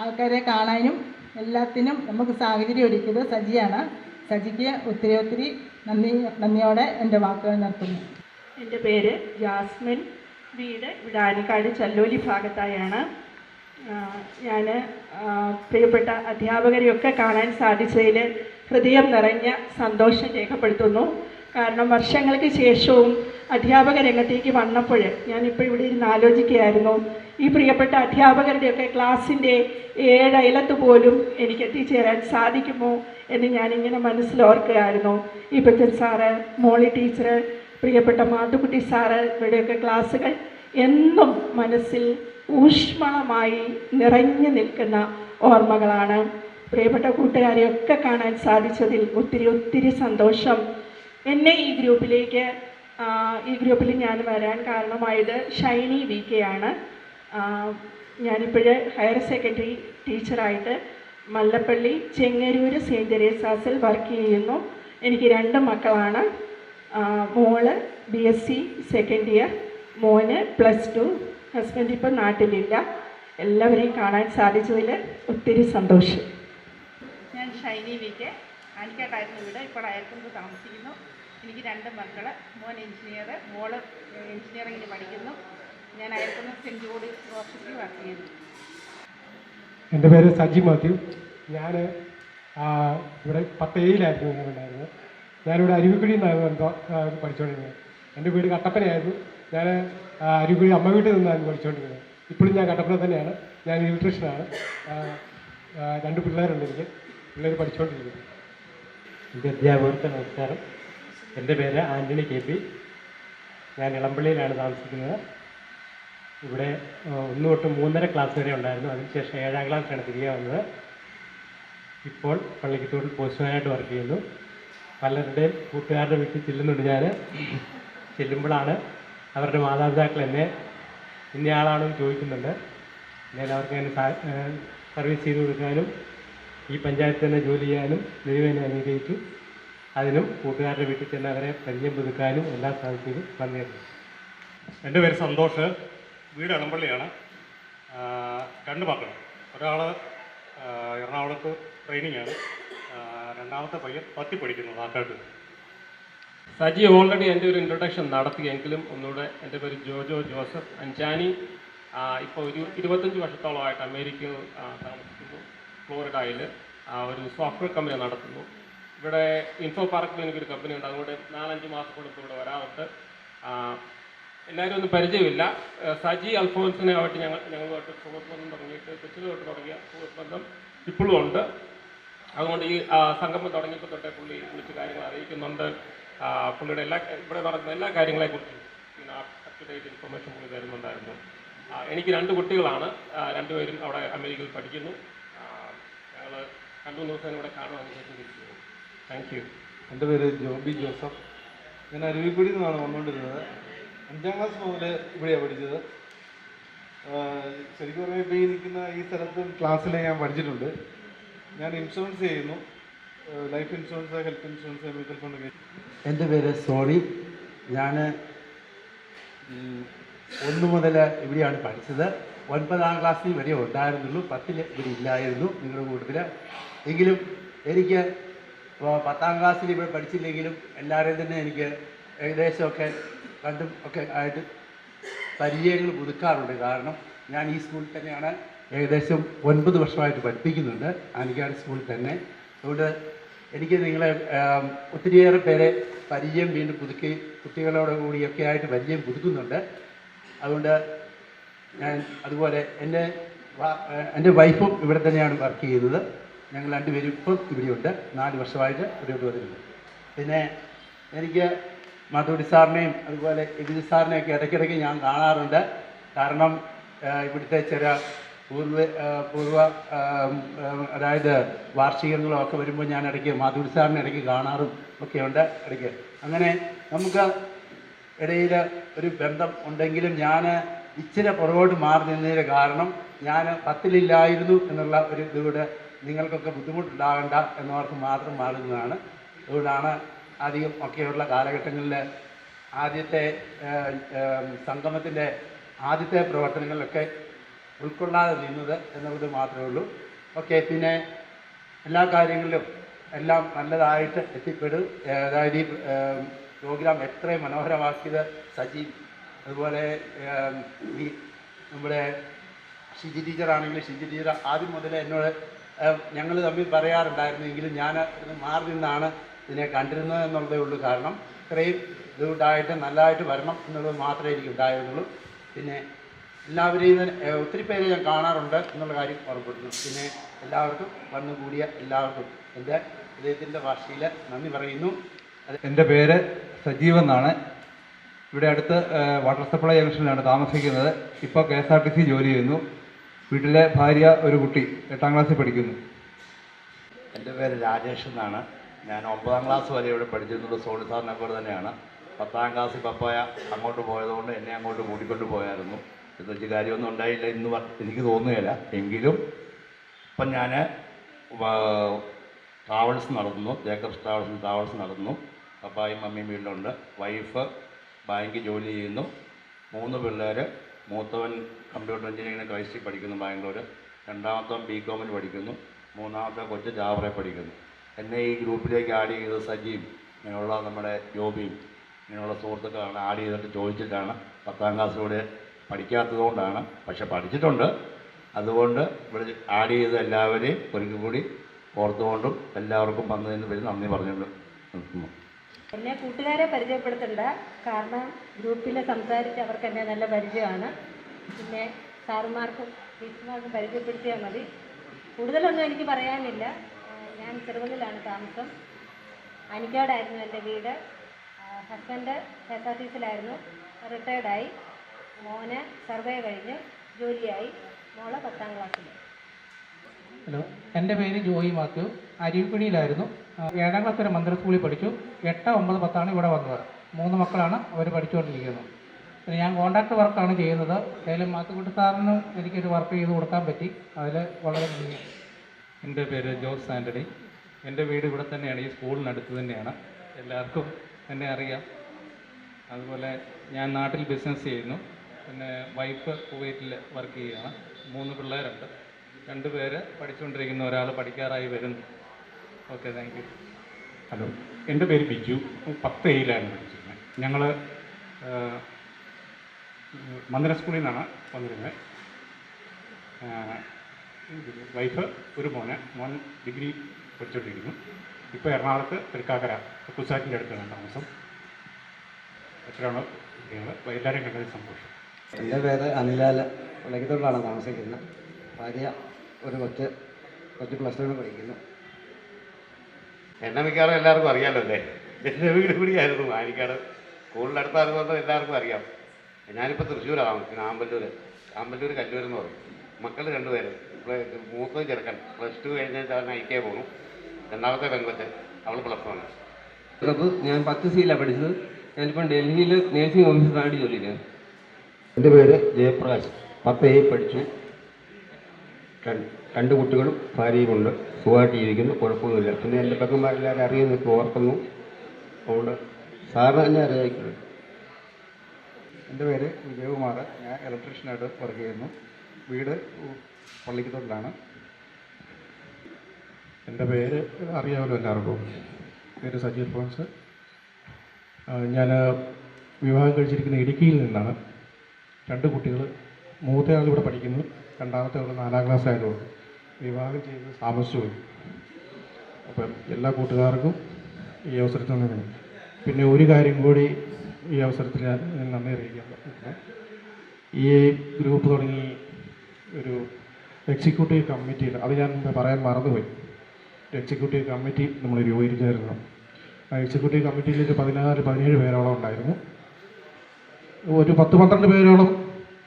ആൾക്കാരെ കാണാനും എല്ലാത്തിനും നമുക്ക് സാഹചര്യം ഒരുക്കിയത് സജിയാണ്. സജിക്ക് ഒത്തിരി നന്ദിയോടെ എൻ്റെ വാക്കുകൾ നിർത്തുന്നു. എൻ്റെ പേര് ജാസ്മിൻ. വീട് ഇവിടെ ആനിക്കാട് ചല്ലോലി ഭാഗത്തായാണ്. ഞാൻ പ്രിയപ്പെട്ട അധ്യാപകരെയൊക്കെ കാണാൻ സാധിച്ചതിൽ ഹൃദയം നിറഞ്ഞ സന്തോഷം രേഖപ്പെടുത്തുന്നു. കാരണം വർഷങ്ങൾക്ക് ശേഷവും അധ്യാപക രംഗത്തേക്ക് വന്നപ്പോൾ ഞാനിപ്പോൾ ഇവിടെ ഇരുന്ന് ആലോചിക്കുകയായിരുന്നു, ഈ പ്രിയപ്പെട്ട അധ്യാപകരുടെയൊക്കെ ക്ലാസ്സിൻ്റെ 7 അയലത്ത് പോലും എനിക്ക് എത്തിച്ചേരാൻ സാധിക്കുമോ എന്ന് ഞാനിങ്ങനെ മനസ്സിലോർക്കുകയായിരുന്നു. ഈ ബച്ചൻ സാറ്, മോളി ടീച്ചർ, പ്രിയപ്പെട്ട മാത്തുക്കുട്ടി സാറ്, ഇവരുടെയൊക്കെ ക്ലാസ്സുകൾ എന്നും മനസ്സിൽ ഊഷ്മളമായി നിറഞ്ഞു നിൽക്കുന്ന ഓർമ്മകളാണ്. പ്രിയപ്പെട്ട കൂട്ടുകാരെയൊക്കെ കാണാൻ സാധിച്ചതിൽ ഒത്തിരി സന്തോഷം. എന്നെ ഈ ഗ്രൂപ്പിൽ ഞാൻ വരാൻ കാരണമായത് ഷൈനി VK ആണ്. ഞാനിപ്പോൾ ഹയർ സെക്കൻഡറി ടീച്ചറായിട്ട് മല്ലപ്പള്ളി ചെങ്ങരൂർ സെയിൻറ്റ് തെരേസാസിൽ വർക്ക് ചെയ്യുന്നു. എനിക്ക് 2 മക്കളാണ്. മോള് BSc സെക്കൻഡ് ഇയർ, മോന് +2. ഹസ്ബൻഡ് ഇപ്പം നാട്ടിലില്ല. എല്ലാവരെയും കാണാൻ സാധിച്ചതിൽ ഒത്തിരി സന്തോഷം. ഞാൻ ഷൈനി VK, ആനിക്കാട്ടായിരുന്നു ഇവിടെ. ഇപ്പോൾ അയർക്കുന്നത് താമസിക്കുന്നു. എനിക്ക് 2 മക്കൾ, മോൻ എഞ്ചിനീയർ, മോള് എഞ്ചിനീയറിങ്ങിന് പഠിക്കുന്നു. ഞാൻ അയർക്കുന്ന സെൻറ്റ് ജോർജ് ഓഫീസിൽ വർക്ക് ചെയ്യുന്നു. എൻ്റെ പേര് സജി മാത്യു. ഞാൻ ഇവിടെ 10A-യിലായിരുന്നു ഞാനുണ്ടായിരുന്നത്. ഞാനിവിടെ അരുവിക്കുഴി നിന്നായിരുന്നു പഠിച്ചുകൊണ്ടിരുന്നത്. എൻ്റെ വീട് കട്ടപ്പനയായിരുന്നു. ഞാൻ അരുവിക്കുഴി അമ്മ വീട്ടിൽ നിന്നായിരുന്നു പഠിച്ചുകൊണ്ടിരുന്നത്. ഇപ്പോഴും ഞാൻ കട്ടപ്പന തന്നെയാണ്. ഞാൻ ഇലക്ട്രീഷ്യനാണ്. 2 പിള്ളേരുണ്ട് എനിക്ക്. പിള്ളേർ പഠിച്ചുകൊണ്ടിരിക്കുന്നു. എൻ്റെ അധ്യാപകർക്ക് നമസ്കാരം. എൻ്റെ പേര് ആൻ്റണി KP. ഞാൻ ഇളമ്പള്ളിയിലാണ് താമസിക്കുന്നത്. ഇവിടെ 1 തൊട്ട് 3.5 ക്ലാസ് വരെ ഉണ്ടായിരുന്നു. അതിനുശേഷം 7ാം ക്ലാസ്സിലാണ് തിരികെ വന്നത്. ഇപ്പോൾ പള്ളിക്കത്തോട്ടിൽ പോസ്റ്റ്മാനായിട്ട് വർക്ക് ചെയ്യുന്നു. പലരുടെയും കൂട്ടുകാരുടെ വീട്ടിൽ ചെല്ലുന്നുണ്ട്. ഞാൻ ചെല്ലുമ്പോഴാണ് അവരുടെ മാതാപിതാക്കൾ എന്നെ ഇന്നയാളാണെന്ന് ചോദിക്കുന്നുണ്ട്. ഞാൻ അവർക്ക് എന്നെ സർവീസ് ചെയ്ത് കൊടുക്കാനും ഈ പഞ്ചായത്തിൽ തന്നെ ജോലി ചെയ്യാനും ദൈവം അനുഗ്രഹിച്ചു. അതിനും കൂട്ടുകാരുടെ വീട്ടിൽ ചെന്ന് അവരെ പരിചയം പുതുക്കാനും എല്ലാം സാധിച്ചത് നന്ദിയുണ്ട്. എൻ്റെ പേര് സന്തോഷ്. വീട് എളമ്പള്ളിയാണ്. 2 മക്കൾ. ഒരാൾ എറണാകുളത്ത് ട്രെയിനിങ്ങാണ്, രണ്ടാമത്തെ പയ്യൻ 10 പഠിക്കുന്നു നാട്ടായിട്ട്. സജി ഓൾറെഡി എൻ്റെ ഒരു ഇൻട്രൊഡക്ഷൻ നടത്തിയെങ്കിലും ഒന്നുകൂടെ, എൻ്റെ പേര് ജോജോ ജോസഫ് അഞ്ചാനി. ഇപ്പോൾ ഒരു 25 വർഷത്തോളമായിട്ട് അമേരിക്കയിൽ താമസിക്കുന്നു. ഫ്ലോറിഡയിൽ ഒരു സോഫ്റ്റ്വെയർ കമ്പനി നടത്തുന്നു. ഇവിടെ ഇൻഫോ പാർക്കിൽ എനിക്കൊരു കമ്പനി ഉണ്ട്, അതുകൊണ്ട് 4-5 മാസം കൊണ്ട് ഇവിടെ വരാറുണ്ട്. എല്ലാവരും ഒന്നും പരിചയമില്ല. സജി അൽഫോൻസിനെ ആയിട്ട് ഞങ്ങളുമായിട്ട് സുഹൃത്ബന്ധം തുടങ്ങിയിട്ട് കൊച്ചിലോട്ട് തുടങ്ങിയ സുഹൃത്ബന്ധം ഇപ്പോഴും ഉണ്ട്. അതുകൊണ്ട് ഈ സംഗമം തുടങ്ങിയപ്പോൾ തൊട്ടേ പുള്ളി വിളിച്ച് കാര്യങ്ങൾ അറിയിക്കുന്നുണ്ട്. പുള്ളിയുടെ ഇവിടെ നടക്കുന്ന എല്ലാ കാര്യങ്ങളെക്കുറിച്ചും പിന്നെ അപ് ടു ഡേറ്റ് ഇൻഫർമേഷൻ പുള്ളി തരുന്നുണ്ടായിരുന്നു. എനിക്ക് 2 കുട്ടികളാണ്, 2 പേരും അവിടെ അമേരിക്കയിൽ പഠിക്കുന്നു. ഞങ്ങൾ 2-3 ദിവസം ഇവിടെ കാണുവാൻ ശേഷം. Thank you. എൻ്റെ പേര് ജോബി ജോസഫ്. ഞാൻ അരുവിക്കുടിയിൽ നിന്നാണ് വന്നുകൊണ്ടിരുന്നത്. 5ാം ക്ലാസ് മുതൽ ഇവിടെയാണ് പഠിച്ചത്. ശരിക്കും പറഞ്ഞാൽ ഇപ്പോൾ ഈ നിൽക്കുന്ന ഈ സ്ഥലത്തും ക്ലാസ്സിൽ ഞാൻ പഠിച്ചിട്ടുണ്ട്. ഞാൻ ഇൻഷുറൻസ് ചെയ്യുന്നു, life insurance, health insurance, mutual fund. എൻ്റെ പേര് സോണി. ഞാൻ 1 മുതൽ ഇവിടെയാണ് പഠിച്ചത്. 9ാം ക്ലാസ്സിൽ വരെ ഉണ്ടായിരുന്നുള്ളൂ, 10ൽ ഇവിടെ ഇല്ലായിരുന്നു നിങ്ങളുടെ കൂട്ടത്തിൽ. എങ്കിലും എനിക്ക് 10ാം ക്ലാസ്സിൽ ഇവിടെ പഠിച്ചില്ലെങ്കിലും എല്ലാവരെയും തന്നെ എനിക്ക് ഏകദേശമൊക്കെ കണ്ടും ഒക്കെ ആയിട്ട് പരിചയങ്ങൾ പുതുക്കാറുണ്ട്. കാരണം ഞാൻ ഈ സ്കൂളിൽ തന്നെയാണ് ഏകദേശം 9 വർഷമായിട്ട് പഠിപ്പിക്കുന്നുണ്ട്, ആനിക്കാട് സ്കൂളിൽ തന്നെ. അതുകൊണ്ട് എനിക്ക് നിങ്ങളെ ഒത്തിരിയേറെ പേരെ പരിചയം വീണ്ടും പുതുക്കി കുട്ടികളോട് കൂടിയൊക്കെ ആയിട്ട് പരിചയം പുതുക്കുന്നുണ്ട്. അതുകൊണ്ട് ഞാൻ അതുപോലെ എൻ്റെ വൈഫും ഇവിടെ തന്നെയാണ് വർക്ക് ചെയ്യുന്നത്. ഞങ്ങൾ 2 പേരും ഇപ്പം ഇവിടെയുണ്ട്, 4 വർഷമായിട്ട് ഇവിടെയോട്ട് വരുന്നുണ്ട്. പിന്നെ എനിക്ക് മാധുരി സാറിനെയും അതുപോലെ എബിജി സാറിനെയൊക്കെ ഇടയ്ക്കിടയ്ക്ക് ഞാൻ കാണാറുണ്ട്. കാരണം ഇവിടുത്തെ ചില പൂർവ്വ അതായത് വാർഷികങ്ങളോ ഒക്കെ വരുമ്പോൾ ഞാൻ ഇടയ്ക്ക് മാധുരി സാറിനെ ഇടയ്ക്ക് കാണാറും ഒക്കെയുണ്ട് ഇടയ്ക്ക്. അങ്ങനെ നമുക്ക് ഇടയിൽ ഒരു ബന്ധം ഉണ്ടെങ്കിലും ഞാൻ ഇച്ചിരി പുറകോട്ട് മാറി നിന്നതിന് കാരണം ഞാൻ 10ലില്ലായിരുന്നു എന്നുള്ള ഒരു ഇതുകൂടെ നിങ്ങൾക്കൊക്കെ ബുദ്ധിമുട്ടുണ്ടാകണ്ട എന്നവർക്ക് മാത്രം മാറുന്നതാണ്. അതുകൊണ്ടാണ് അധികം ഒക്കെയുള്ള കാലഘട്ടങ്ങളിൽ ആദ്യത്തെ സംഗമത്തിൻ്റെ ആദ്യത്തെ പ്രവർത്തനങ്ങളിലൊക്കെ ഉൾക്കൊള്ളാതെ നിന്നത് എന്നുള്ളത് മാത്രമേ ഉള്ളൂ. ഓക്കെ, പിന്നെ എല്ലാ കാര്യങ്ങളിലും എല്ലാം നല്ലതായിട്ട് എത്തിപ്പെടും. അതായത് ഈ പ്രോഗ്രാം എത്രയും മനോഹരമാക്കിയത് സജി, അതുപോലെ ഈ നമ്മുടെ ഷിജി ടീച്ചറാണെങ്കിൽ ഷിജി ടീച്ചർ ആദ്യം മുതലേ എന്നോട് ഞങ്ങൾ തമ്മിൽ പറയാറുണ്ടായിരുന്നെങ്കിലും ഞാൻ മാറി നിന്നാണ് ഇതിനെ കണ്ടിരുന്നത് എന്നുള്ളതേ ഉള്ളൂ. കാരണം ഇത്രയും ഇതുകൊണ്ടായിട്ട് നല്ലതായിട്ട് വരണം എന്നുള്ളത് മാത്രമേ എനിക്ക് ഉണ്ടായിരുന്നുള്ളൂ. പിന്നെ എല്ലാവരെയും ഒത്തിരി പേരെ ഞാൻ കാണാറുണ്ട് എന്നുള്ള കാര്യം ഓർമ്മപ്പെടുന്നു. പിന്നെ എല്ലാവർക്കും വന്നു കൂടിയ എല്ലാവർക്കും എൻ്റെ ഹൃദയത്തിൻ്റെ ഭാഷയിൽ നന്ദി പറയുന്നു. എൻ്റെ പേര് സജീവ് എന്നാണ്. ഇവിടെ അടുത്ത് വാട്ടർ സപ്ലൈ ജംഗ്ഷനിലാണ് താമസിക്കുന്നത്. ഇപ്പോൾ KSRTC ജോലി ചെയ്യുന്നു. വീട്ടിലെ ഭാര്യ, ഒരു കുട്ടി 8ാം ക്ലാസ്സിൽ പഠിക്കുന്നു. എൻ്റെ പേര് രാജേഷ് എന്നാണ്. ഞാൻ 9ാം ക്ലാസ് വരെ ഇവിടെ പഠിച്ചിരുന്നത് സോണി സാറിനെ പോലെ തന്നെയാണ്. 10ാം ക്ലാസ്സിൽ പപ്പായ അങ്ങോട്ട് പോയതുകൊണ്ട് എന്നെ അങ്ങോട്ട് കൂട്ടിക്കൊണ്ട് പോയായിരുന്നു. ഇത് വെച്ച് കാര്യമൊന്നും ഉണ്ടായില്ല എന്ന് എനിക്ക് തോന്നുകയില്ല. എങ്കിലും ഇപ്പം ഞാൻ ട്രാവൽസ് നടത്തുന്നു, ജേക്കബ്സ് ട്രാവൽസ് നടത്തുന്നു. പപ്പായും മമ്മിയും വീട്ടിലുണ്ട്. വൈഫ് ബാങ്കിൽ ജോലി ചെയ്യുന്നു. 3 പിള്ളേർ. മൂത്തവൻ കമ്പ്യൂട്ടർ എഞ്ചിനീയറിംഗ് ക്രൈസ്റ്റിൽ പഠിക്കുന്നു ബാംഗ്ലൂർ. രണ്ടാമത്തവൻ BCom പഠിക്കുന്നു. മൂന്നാമത്തെ കൊച്ച് ജാവറെ പഠിക്കുന്നു. എന്നെ ഈ ഗ്രൂപ്പിലേക്ക് ആഡ് ചെയ്ത് സജിയും ഇങ്ങനെയുള്ള നമ്മുടെ ജോബിയും ഇങ്ങനെയുള്ള സുഹൃത്തുക്കളാണ് ആഡ് ചെയ്തിട്ട് ചോദിച്ചിട്ടാണ്. 10ാം ക്ലാസ്സിലൂടെ പഠിക്കാത്തതുകൊണ്ടാണ്, പക്ഷെ പഠിച്ചിട്ടുണ്ട്. അതുകൊണ്ട് ഇവിടെ ആഡ് ചെയ്ത എല്ലാവരെയും ഒരിക്കൽ കൂടി ഓർത്തുകൊണ്ടും എല്ലാവർക്കും വന്നതിന് പേര് നന്ദി പറഞ്ഞുകൊണ്ട് നിർത്തുന്നു. എന്നെ കൂട്ടുകാരെ പരിചയപ്പെടുത്തണ്ട, കാരണം ഗ്രൂപ്പിൽ സംസാരിച്ച് അവർക്ക് എന്നെ നല്ല പരിചയമാണ്. പിന്നെ സാറുമാർക്കും ടീച്ചർമാർക്കും പരിചയപ്പെടുത്തിയാൽ മതി. കൂടുതലൊന്നും എനിക്ക് പറയാനില്ല. ഞാൻ ചെറുവള്ളിലാണ് താമസം. അനിക്കാടായിരുന്നു എൻ്റെ വീട്. ഹസ്ബൻഡ് KSRTCയിലായിരുന്നു, റിട്ടയർഡായി. മോന് സർവേ കഴിഞ്ഞ് ജോലിയായി. മോള് 10ാം ക്ലാസ്സിൽ. ഹലോ, എൻ്റെ പേര് ജോയി മാത്യു. അരുവിപ്പണിയിലായിരുന്നു. 7ാം ക്ലാസ് വരെ മന്ദിര സ്കൂളിൽ പഠിച്ചു. 8, 9, 10 ഇവിടെ വന്നത്. 3 മക്കളാണ് അവർ പഠിച്ചുകൊണ്ടിരിക്കുന്നത്. പിന്നെ ഞാൻ കോൺട്രാക്ട് വർക്കാണ് ചെയ്യുന്നത്. അതിൽ മാത്തുക്കുട്ടി സാറിനും എനിക്കൊരു വർക്ക് ചെയ്ത് കൊടുക്കാൻ പറ്റി. അതിൽ വളരെ നന്ദി. എൻ്റെ പേര് ജോസ് ആൻ്റണി. എൻ്റെ വീട് ഇവിടെ തന്നെയാണ്, ഈ സ്കൂളിനടുത്ത് തന്നെയാണ്. എല്ലാവർക്കും എന്നെ അറിയാം. അതുപോലെ ഞാൻ നാട്ടിൽ ബിസിനസ് ചെയ്യുന്നു. പിന്നെ വൈഫ് കുവൈറ്റിൽ വർക്ക് ചെയ്യുകയാണ്. 3 പിള്ളേരുണ്ട്. 2 പേര് പഠിച്ചുകൊണ്ടിരിക്കുന്നു, ഒരാൾ പഠിക്കാറായി വരുന്നു. Okay, thank you. ഹലോ, എൻ്റെ പേര് ബിജു. 10Aയിലാണ് പഠിച്ചിരുന്നത്. ഞങ്ങൾ മന്ദിര സ്കൂളിൽ നിന്നാണ് വന്നിരുന്നത്. വൈഫ്, ഒരു മോൻ ഡിഗ്രി പഠിച്ചുകൊണ്ടിരിക്കുന്നു. ഇപ്പോൾ എറണാകുളത്ത് തൃക്കാക്കര കുസാറ്റിൻ്റെ അടുത്താണ് താമസം. എത്രയാണ് കുട്ടികൾ? എല്ലാവരെയും കണ്ടതിൽ സന്തോഷം. എൻ്റെ പേര് അനിലാൽ, വിളക്കത്തോടാണ് താമസിക്കുന്നത്. ഭാര്യ, ഒരു കൊച്ച് +2 പഠിക്കുന്നു. എന്നെ മിക്കവാറും എല്ലാവർക്കും അറിയാമല്ലോ അല്ലേ. എൻ്റെ വീട് കൂടിയായിരുന്നു മാനിക്കാട്. സ്കൂളിൻ്റെ അടുത്തായിരുന്നല്ലോ, എല്ലാവർക്കും അറിയാം. ഞാനിപ്പോൾ തൃശ്ശൂരാണ് താമസിക്കുന്നത്. ആമ്പല്ലൂർ കല്ലൂർ എന്ന് പറയും. മക്കൾ 2 പേര്. മൂത്തത് ചെറുക്കൻ +2 കഴിഞ്ഞാൽ അവൻ IK പോകണം. രണ്ടാമത്തെ പെൺകൊച്ചൻ, അവൾ +1. ഞാൻ 10Cയിലാണ് പഠിച്ചത്. ഞാനിപ്പം ഡൽഹിയിൽ നേഴ്സിംഗ് ഓഫീസറായിട്ട് ജോലി ചെയ്യുന്നത്. എൻ്റെ പേര് ജയപ്രകാശ്. 10A പഠിച്ചു. 2 കുട്ടികളും ഭാര്യയുമുണ്ട്. സുഖമായിട്ട് ജീവിക്കുന്നു, കുഴപ്പമൊന്നുമില്ല. പിന്നെ എൻ്റെ പെങ്ങന്മാരെല്ലാവരും അറിയുന്നൊക്കെ ഓർക്കുന്നു. അതുകൊണ്ട് സാറിന് തന്നെ അറിയിക്കുന്നു. എൻ്റെ പേര് വിജയകുമാർ. ഞാൻ ഇലക്ട്രീഷ്യനായിട്ട് വർക്ക് ചെയ്യുന്നു. വീട് പള്ളിക്കത്തോട്ടിലാണ്. എൻ്റെ പേര് അറിയാമല്ലോ എല്ലാവർക്കും. പേര് സജീർ ഫ്രാൻസ്. ഞാൻ വിവാഹം കഴിച്ചിരിക്കുന്ന ഇടുക്കിയിൽ നിന്നാണ്. 2 കുട്ടികൾ. മൂത്തയാൾ ഇവിടെ പഠിക്കുന്നു, രണ്ടാമത്തെ ആൾ 4ാം ക്ലാസ് ആയതുകൊണ്ട് വിവാഹം ചെയ്ത് താമസിച്ചു പോയി. അപ്പം എല്ലാ കൂട്ടുകാർക്കും ഈ അവസരത്തിൽ നിന്ന് പിന്നെ ഒരു കാര്യം കൂടി ഈ അവസരത്തിൽ ഞാൻ നന്ദി അറിയിക്കാൻ പറ്റുന്നു. ഈ ഗ്രൂപ്പ് തുടങ്ങി ഒരു എക്സിക്യൂട്ടീവ് കമ്മിറ്റിയിൽ, അത് ഞാൻ പറയാൻ മറന്നുപോയി. എക്സിക്യൂട്ടീവ് കമ്മിറ്റി നമ്മൾ രൂപീകരിച്ചായിരുന്നു. ആ എക്സിക്യൂട്ടീവ് കമ്മിറ്റിയിൽ ഒരു 16-17 പേരോളം ഉണ്ടായിരുന്നു. ഒരു 10-12 പേരോളം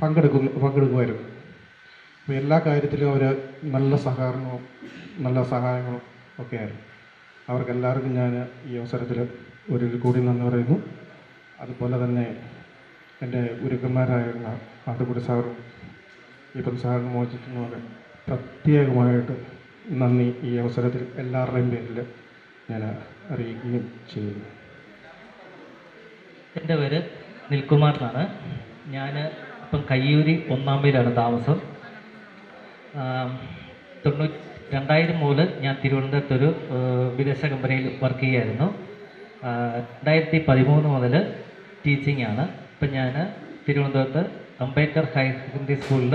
പങ്കെടുക്കുമായിരുന്നു. അപ്പോൾ എല്ലാ കാര്യത്തിലും അവർ നല്ല സഹകരണവും നല്ല സഹായങ്ങളും ഒക്കെ ആയിരുന്നു. അവർക്കെല്ലാവർക്കും ഞാൻ ഈ അവസരത്തിൽ ഒരിക്കൽ കൂടി നന്ദി പറയുന്നു. അതുപോലെ തന്നെ എൻ്റെ ഗുരുക്കന്മാരായിരുന്ന ആട്ടുകുടി സാറും ഇപ്പം സാറിന് മോചിക്കുന്നവരെ പ്രത്യേകമായിട്ട് നന്ദി ഈ അവസരത്തിൽ എല്ലാവരുടെയും പേരിൽ ഞാൻ അറിയിക്കുകയും ചെയ്യുന്നു. എൻ്റെ പേര് നിൽകുമാർ എന്നാണ്. ഞാൻ ഇപ്പം കയ്യൂരി 1-ാം മൈലാണ് താമസം. 2000 മുതൽ ഞാൻ തിരുവനന്തപുരത്തൊരു വിദേശ കമ്പനിയിൽ വർക്ക് ചെയ്യായിരുന്നു. 2013 മുതൽ ടീച്ചിങ് ആണ്. ഇപ്പം ഞാൻ തിരുവനന്തപുരത്ത് അംബേദ്കർ ഹയർ സെക്കൻഡറി സ്കൂളിൽ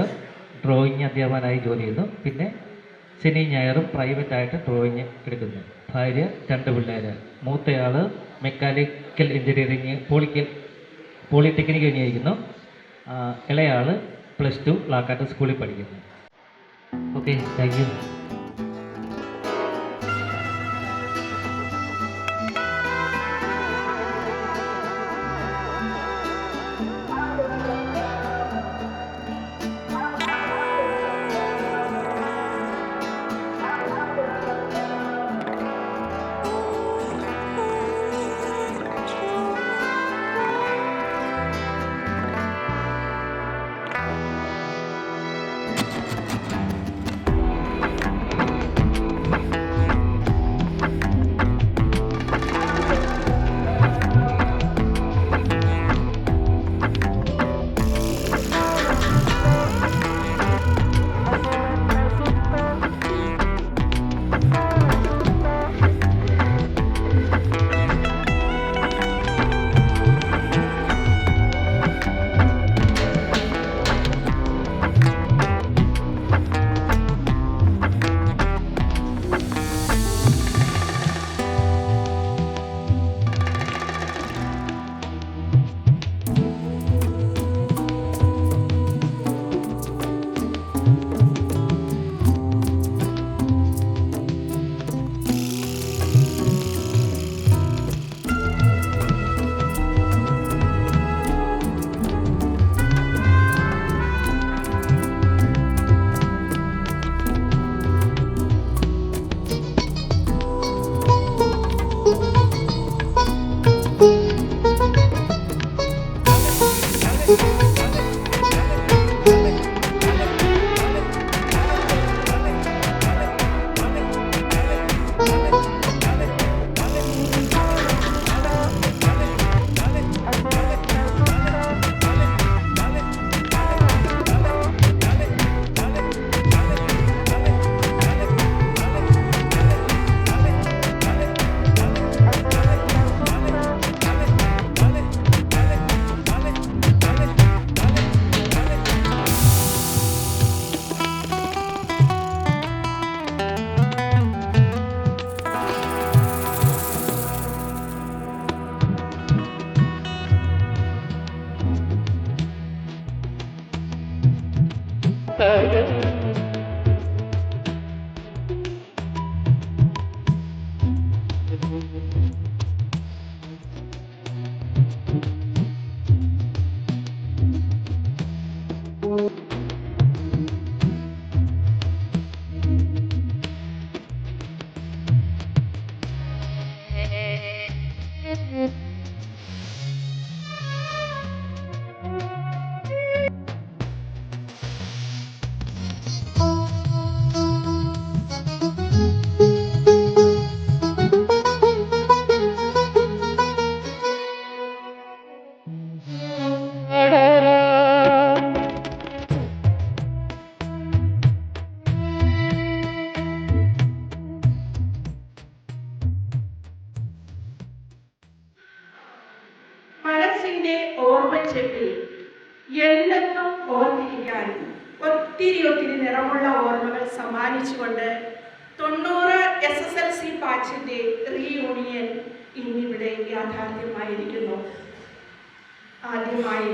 ഡ്രോയിങ് അധ്യാപകനായി ജോലി ചെയ്യുന്നു. പിന്നെ ശനി ഞായറും പ്രൈവറ്റായിട്ട് ഡ്രോയിങ് എടുക്കുന്നു. ഭാര്യ, 2 പിള്ളേർ. മൂത്തയാൾ മെക്കാനിക്കൽ എഞ്ചിനീയറിങ് പോളിടെക്നിക്ക് കഴിഞ്ഞിരിക്കുന്നു. ഇളയാൾ +2 ലാക്കാട്ട് സ്കൂളിൽ പഠിക്കുന്നു. Okay, thank you. വാർത്തകൾ മനസ്സിന്റെ ഓർമ്മച്ചെപ്പിൽ എന്നെന്നും ഓർത്തിരിക്കാൻ ഒത്തിരി നിറമുള്ള ഓർമ്മകൾ സമ്മാനിച്ചുകൊണ്ട് 90 SSLC ബാച്ചിന്റെ റീയൂണിയൻ ഇന്നിവിടെ യാഥാർത്ഥ്യമായിരിക്കുന്നു. ആദ്യമായി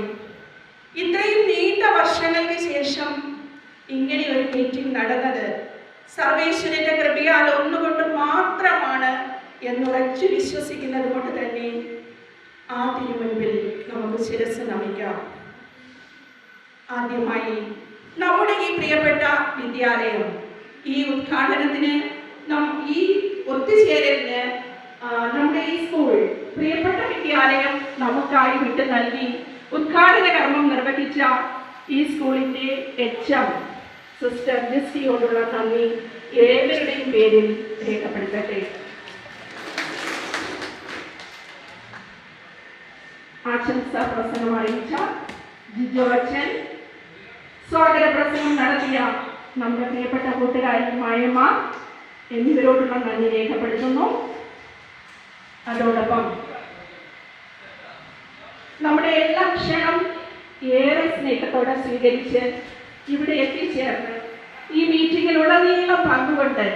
ഇത്രയും നീണ്ട വർഷങ്ങൾക്ക് ശേഷം ഇങ്ങനെ ഒരു മീറ്റിംഗ് നടന്നത് സർവേശ്വരന്റെ കൃപയാൽ ഒന്നുകൊണ്ട് മാത്രമാണ് എന്നുറച്ചു വിശ്വസിക്കുന്നത് കൊണ്ട് തന്നെ ആ തിരുമുൻപിൽ നമുക്ക് ശിരസ് നമിക്കാം. ആദ്യമായി നമ്മുടെ ഈ പ്രിയപ്പെട്ട വിദ്യാലയം ഈ ഉദ്ഘാടനത്തിന് ഈ ഒത്തുചേരലിന് നമ്മുടെ ഈ സ്കൂൾ പ്രിയപ്പെട്ട വിദ്യാലയം നമുക്കായി വിട്ടു നൽകി ഉദ്ഘാടന കർമ്മം നിർവഹിച്ച ഈ സ്കൂളിൻ്റെ HM സിസ്റ്റർ ജിസ്റ്റിയോടുള്ള നന്ദി ഏവരുടെയും പേരിൽ രേഖപ്പെടുത്തട്ടെ. ആശംസാ പ്രസംഗം അറിയിച്ച ജിജോ അച്ഛൻ, സ്വാഗത പ്രസംഗം നടത്തിയ നമ്മുടെ പ്രിയപ്പെട്ട കൂട്ടുകാരി മായമ്മ എന്നിവരോടുള്ള നന്ദി രേഖപ്പെടുത്തുന്നു. അതോടൊപ്പം നമ്മുടെ എല്ലാ ക്ഷണം ഏറെ സ്നേഹത്തോടെ സ്വീകരിച്ച് ഇവിടെ എത്തിച്ചേർന്ന് ഈ മീറ്റിങ്ങിലുടനീളം പങ്കുകൊണ്ട്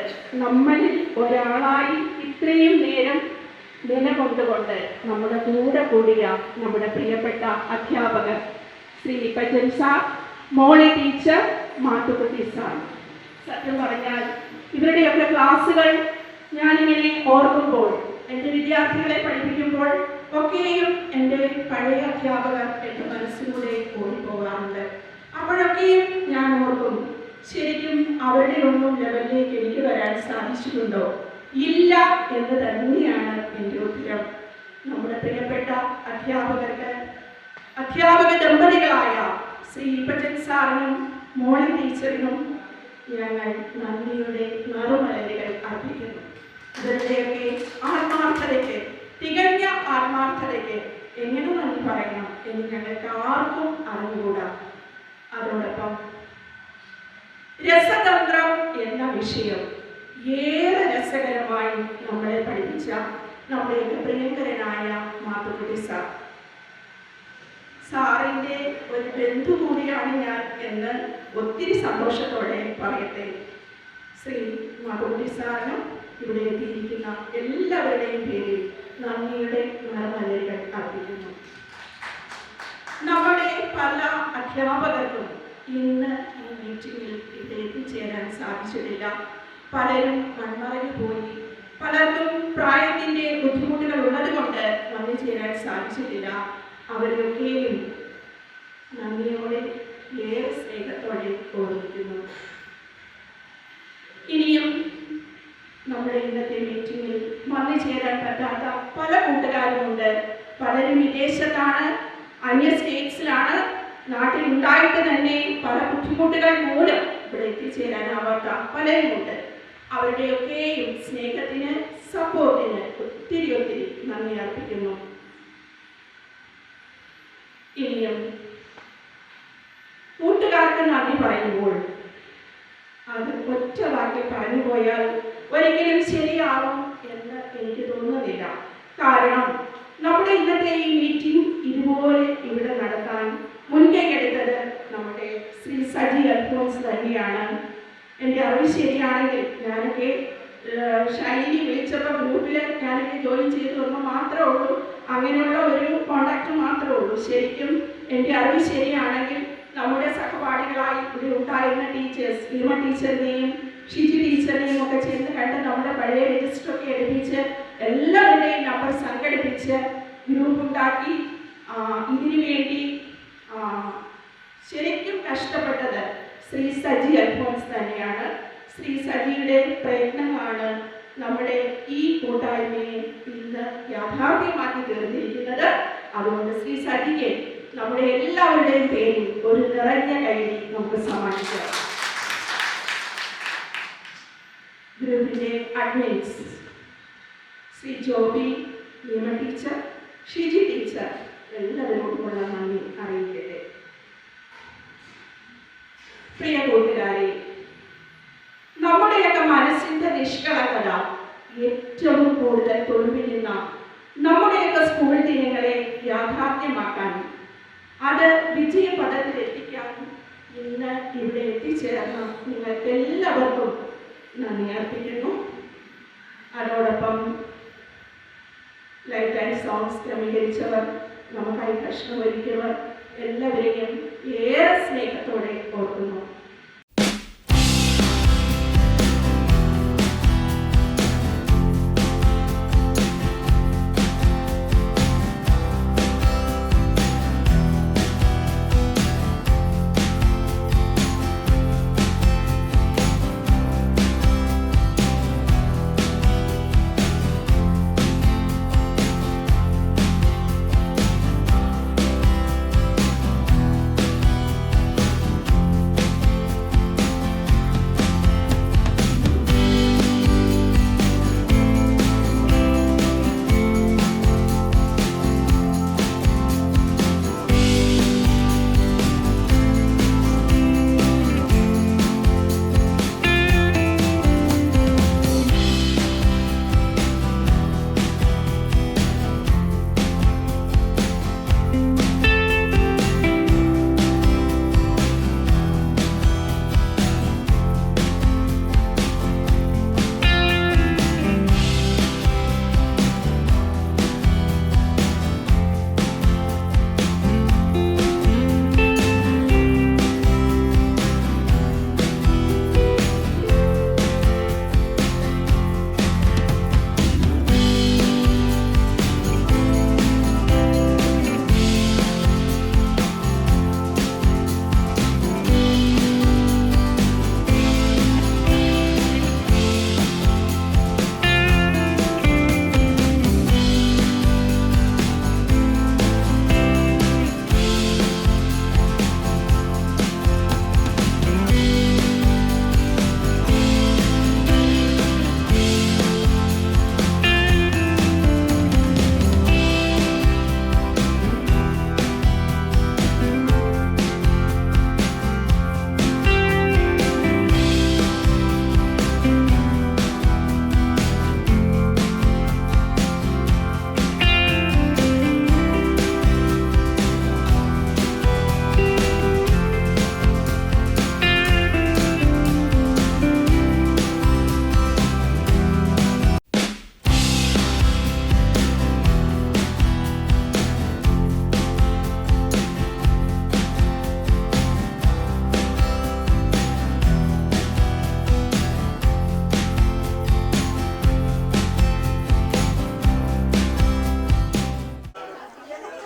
നമ്മളിൽ ഒരാളായി ഇത്രയും നേരം നിലകൊണ്ടുകൊണ്ട് നമ്മുടെ കൂടെ കൂടിയ നമ്മുടെ പ്രിയപ്പെട്ട അധ്യാപകർ ശ്രീ പജൻ സാർ, മോളി ടീച്ചർ, മാത്തുക്കുട്ടി സാർ. സത്യം പറഞ്ഞാൽ ഇവരുടെയൊക്കെ ക്ലാസ്സുകൾ ഞാനിങ്ങനെ ഓർക്കുമ്പോൾ, എൻ്റെ വിദ്യാർത്ഥികളെ പഠിപ്പിക്കുമ്പോൾ ഒക്കെയും എൻ്റെ പഴയ അധ്യാപകർ എൻ്റെ മനസ്സിലൂടെ ഓടിപ്പോകാറുണ്ട്. അപ്പോഴൊക്കെയും ഞാൻ ഓർക്കും, ശരിക്കും അവരുടെ ഒന്നും ലെവലിലേക്ക് എനിക്ക് വരാൻ സാധിച്ചിട്ടുണ്ടോ? ഇല്ല എന്ന് തന്നെയാണ് എൻ്റെ ഉത്തരം. നമ്മുടെ പ്രിയപ്പെട്ട അധ്യാപക ദമ്പതികളായ ശ്രീ പജൻ സാറിനും മോളി ടീച്ചറിനും ഞങ്ങൾ നന്ദിയുടെ നറുമലരുകൾ അർപ്പിക്കുന്നു. ഇവരുടെയൊക്കെ ആത്മാർത്ഥതയ്ക്ക്, തികഞ്ഞ ആത്മാർത്ഥതയ്ക്ക് എങ്ങനെ നന്ദി പറയണം എന്ന് ഞങ്ങൾക്ക് ആർക്കും അറിഞ്ഞുകൂടാ. അതോടൊപ്പം രസതന്ത്രം എന്ന വിഷയം ഏറെ രസകരമായി നമ്മളെ പഠിപ്പിച്ച നമ്മുടെ പ്രിയങ്കരനായ മാത്തുക്കുട്ടി സാർ, സാറിൻ്റെ ഒരു ബന്ധു കൂടിയാണ് ഞാൻ എന്ന് ഒത്തിരി സന്തോഷത്തോടെ പറയട്ടെ. ശ്രീ മാത്തുക്കുട്ടി സാറിനും ഇവിടെ എത്തിയിരിക്കുന്ന എല്ലാവരുടെയും പേരിൽ നന്ദിയുടെ നറുമലരുകൾ അർപ്പിക്കുന്നു. നമ്മുടെ പല അധ്യാപകർക്കും ഇന്ന് ഈ മീറ്റിങ്ങിൽ ഇവിടെ എത്തിച്ചേരാൻ സാധിച്ചിട്ടില്ല. പലരും മൺമറഞ്ഞു പോയി. പലർക്കും പ്രായത്തിൻ്റെ ബുദ്ധിമുട്ടുകൾ ഉള്ളത് കൊണ്ട് വന്നു ചേരാൻ സാധിച്ചിട്ടില്ല. അവരൊക്കെയും നന്ദിയോടെ ഏറെ സ്നേഹത്തോടെ ഓർമ്മിക്കുന്നു. ഇനിയും നമ്മുടെ ഇന്നത്തെ മീറ്റിങ്ങിൽ വന്നു ചേരാൻ പറ്റാത്ത പല കൂട്ടുകാരുമുണ്ട്. പലരും വിദേശത്താണ്, അന്യ സ്റ്റേറ്റ്സിലാണ്. നാട്ടിൽ ഉണ്ടായിട്ട് തന്നെ പല ബുദ്ധിമുട്ടുകൾ മൂലം ഇവിടെ എത്തിച്ചേരാനാവാത്ത പലരുമുണ്ട്. അവരുടെയൊക്കെയും സ്നേഹത്തിന്, സപ്പോർട്ടിന് ഒത്തിരി നന്ദി അർപ്പിക്കുന്നു. ഇനിയും കൂട്ടുകാർക്ക് നന്ദി പറയുമ്പോൾ അത് ഒറ്റ വാക്കിൽ പറഞ്ഞു പോയാൽ ഒരിക്കലും ശരിയാവും എന്ന് എനിക്ക് തോന്നുന്നില്ല. കാരണം നമ്മുടെ ഇന്നത്തെ ഈ മീറ്റിംഗ് ഇതുപോലെ ഇവിടെ നടത്താൻ മുൻകൈയെടുത്തത് നമ്മുടെ ശ്രീ സജി അൽഫോൻസ് തന്നെയാണ്. എൻ്റെ അറിവ് ശരിയാണെങ്കിൽ ഞാനൊക്കെ ഷൈനി വിളിച്ചപ്പോൾ ഗ്രൂപ്പിൽ ഞാനൊക്കെ ജോയിൻ ചെയ്തു എന്ന് മാത്രമേ ഉള്ളൂ. അങ്ങനെയുള്ള ഒരു കോണ്ടാക്ട് മാത്രമേ ഉള്ളൂ. ശരിക്കും എൻ്റെ അറിവ് ശരിയാണെങ്കിൽ നമ്മുടെ സഹപാഠികളായി ഇവിടെ ഉണ്ടായിരുന്ന ടീച്ചേഴ്സ്, ഭീമ ടീച്ചറിനെയും ഷിജി ടീച്ചറിനെയും ഒക്കെ ചേർന്ന് കണ്ട് നമ്മുടെ പഴയ രജിസ്റ്ററൊക്കെ എടുപ്പിച്ച് എല്ലാവരുടെയും നമ്പർ സംഘടിപ്പിച്ച് ഗ്രൂപ്പ് ഉണ്ടാക്കി ഇതിനു വേണ്ടി ശരിക്കും കഷ്ടപ്പെട്ടത് ശ്രീ സജി അൽഫോൻസ് തന്നെയാണ്. ശ്രീ സജിയുടെ പ്രയത്നങ്ങളാണ് നമ്മുടെ ഈ കൂട്ടായ്മയെ ഇന്ന് യാഥാർത്ഥ്യമാക്കി തീർന്നിരിക്കുന്നത്. അതുകൊണ്ട് ശ്രീ സജിയെ നമ്മുടെ എല്ലാവരുടെയും പേരിൽ ഒരു നിറഞ്ഞ കൈയ്യടി നമുക്ക് സമ്മാനിക്കാം. ഗ്രൂപ്പിന്റെ admins Shri Joby, Bheema teacher, Shiji teacher, എല്ലാവരോടുമുള്ള നന്ദി അറിയിക്കട്ടെ. പ്രിയ കൂട്ടുകാരെ, നമ്മുടെയൊക്കെ മനസ്സിന്റെ നിഷ്കളങ്കത ഏറ്റവും കൂടുതൽ തുളുമ്പിക്കുന്ന നമ്മുടെയൊക്കെ സ്കൂൾ ദിനങ്ങളെ യാഥാർത്ഥ്യമാക്കാനും അത് വിജയപഥത്തിലെത്തിക്കാനും ഇന്ന് ഇവിടെ എത്തിച്ചേർന്ന നിങ്ങൾക്ക് എല്ലാവർക്കും നന്ദി അർപ്പിക്കുന്നു. അതോടൊപ്പം ലൈറ്റ് ആൻഡ് സോങ്സ് ക്രമീകരിച്ചവർ, നമുക്കായി ഭക്ഷണം ഒരുക്കിയവർ എല്ലാവരെയും ഏറെ സ്നേഹത്തോടെ ഓർക്കുന്നു.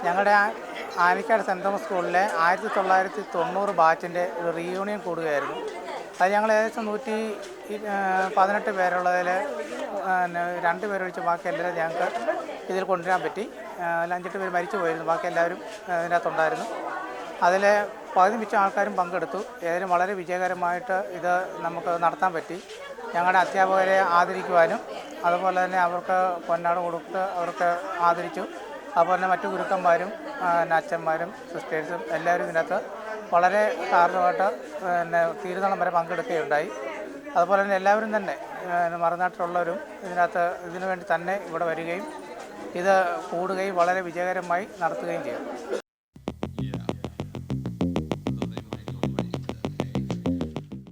ഞങ്ങളുടെ ആനിക്കാട് സെൻറ് തോമസ് സ്കൂളിലെ 1990 ബാച്ചിൻ്റെ ഒരു റീയൂണിയൻ കൂടുകയായിരുന്നു. അത് ഞങ്ങൾ ഏകദേശം 118 പേരുള്ളതിൽ 2 പേരൊഴിച്ച് ബാക്കി എല്ലാവരും ഞങ്ങൾക്ക് ഇതിൽ കൊണ്ടുവരാൻ പറ്റി. അതിൽ 5-8 പേര് മരിച്ചു പോയിരുന്നു, ബാക്കി എല്ലാവരും ഇതിനകത്തുണ്ടായിരുന്നു. അതിൽ 10 മിച്ച ആൾക്കാരും പങ്കെടുത്തു. ഏതായാലും വളരെ വിജയകരമായിട്ട് ഇത് നമുക്ക് നടത്താൻ പറ്റി. ഞങ്ങളുടെ അധ്യാപകരെ ആദരിക്കുവാനും അതുപോലെ തന്നെ അവർക്ക് പൊന്നാട കൊടുത്ത് അവർക്ക് ആദരിച്ചു. അതുപോലെ തന്നെ മറ്റു ഗുരുക്കന്മാരും അച്ഛന്മാരും സിസ്റ്റേഴ്സും എല്ലാവരും ഇതിനകത്ത് വളരെ കാരണമായിട്ട് തീരുന്നോളം വരെ പങ്കെടുക്കുകയുണ്ടായി. അതുപോലെ തന്നെ എല്ലാവരും തന്നെ മറുനാട്ടിലുള്ളവരും ഇതിനു വേണ്ടി തന്നെ ഇവിടെ വരികയും ഇത് കൂടുകയും വളരെ വിജയകരമായി നടത്തുകയും ചെയ്തു.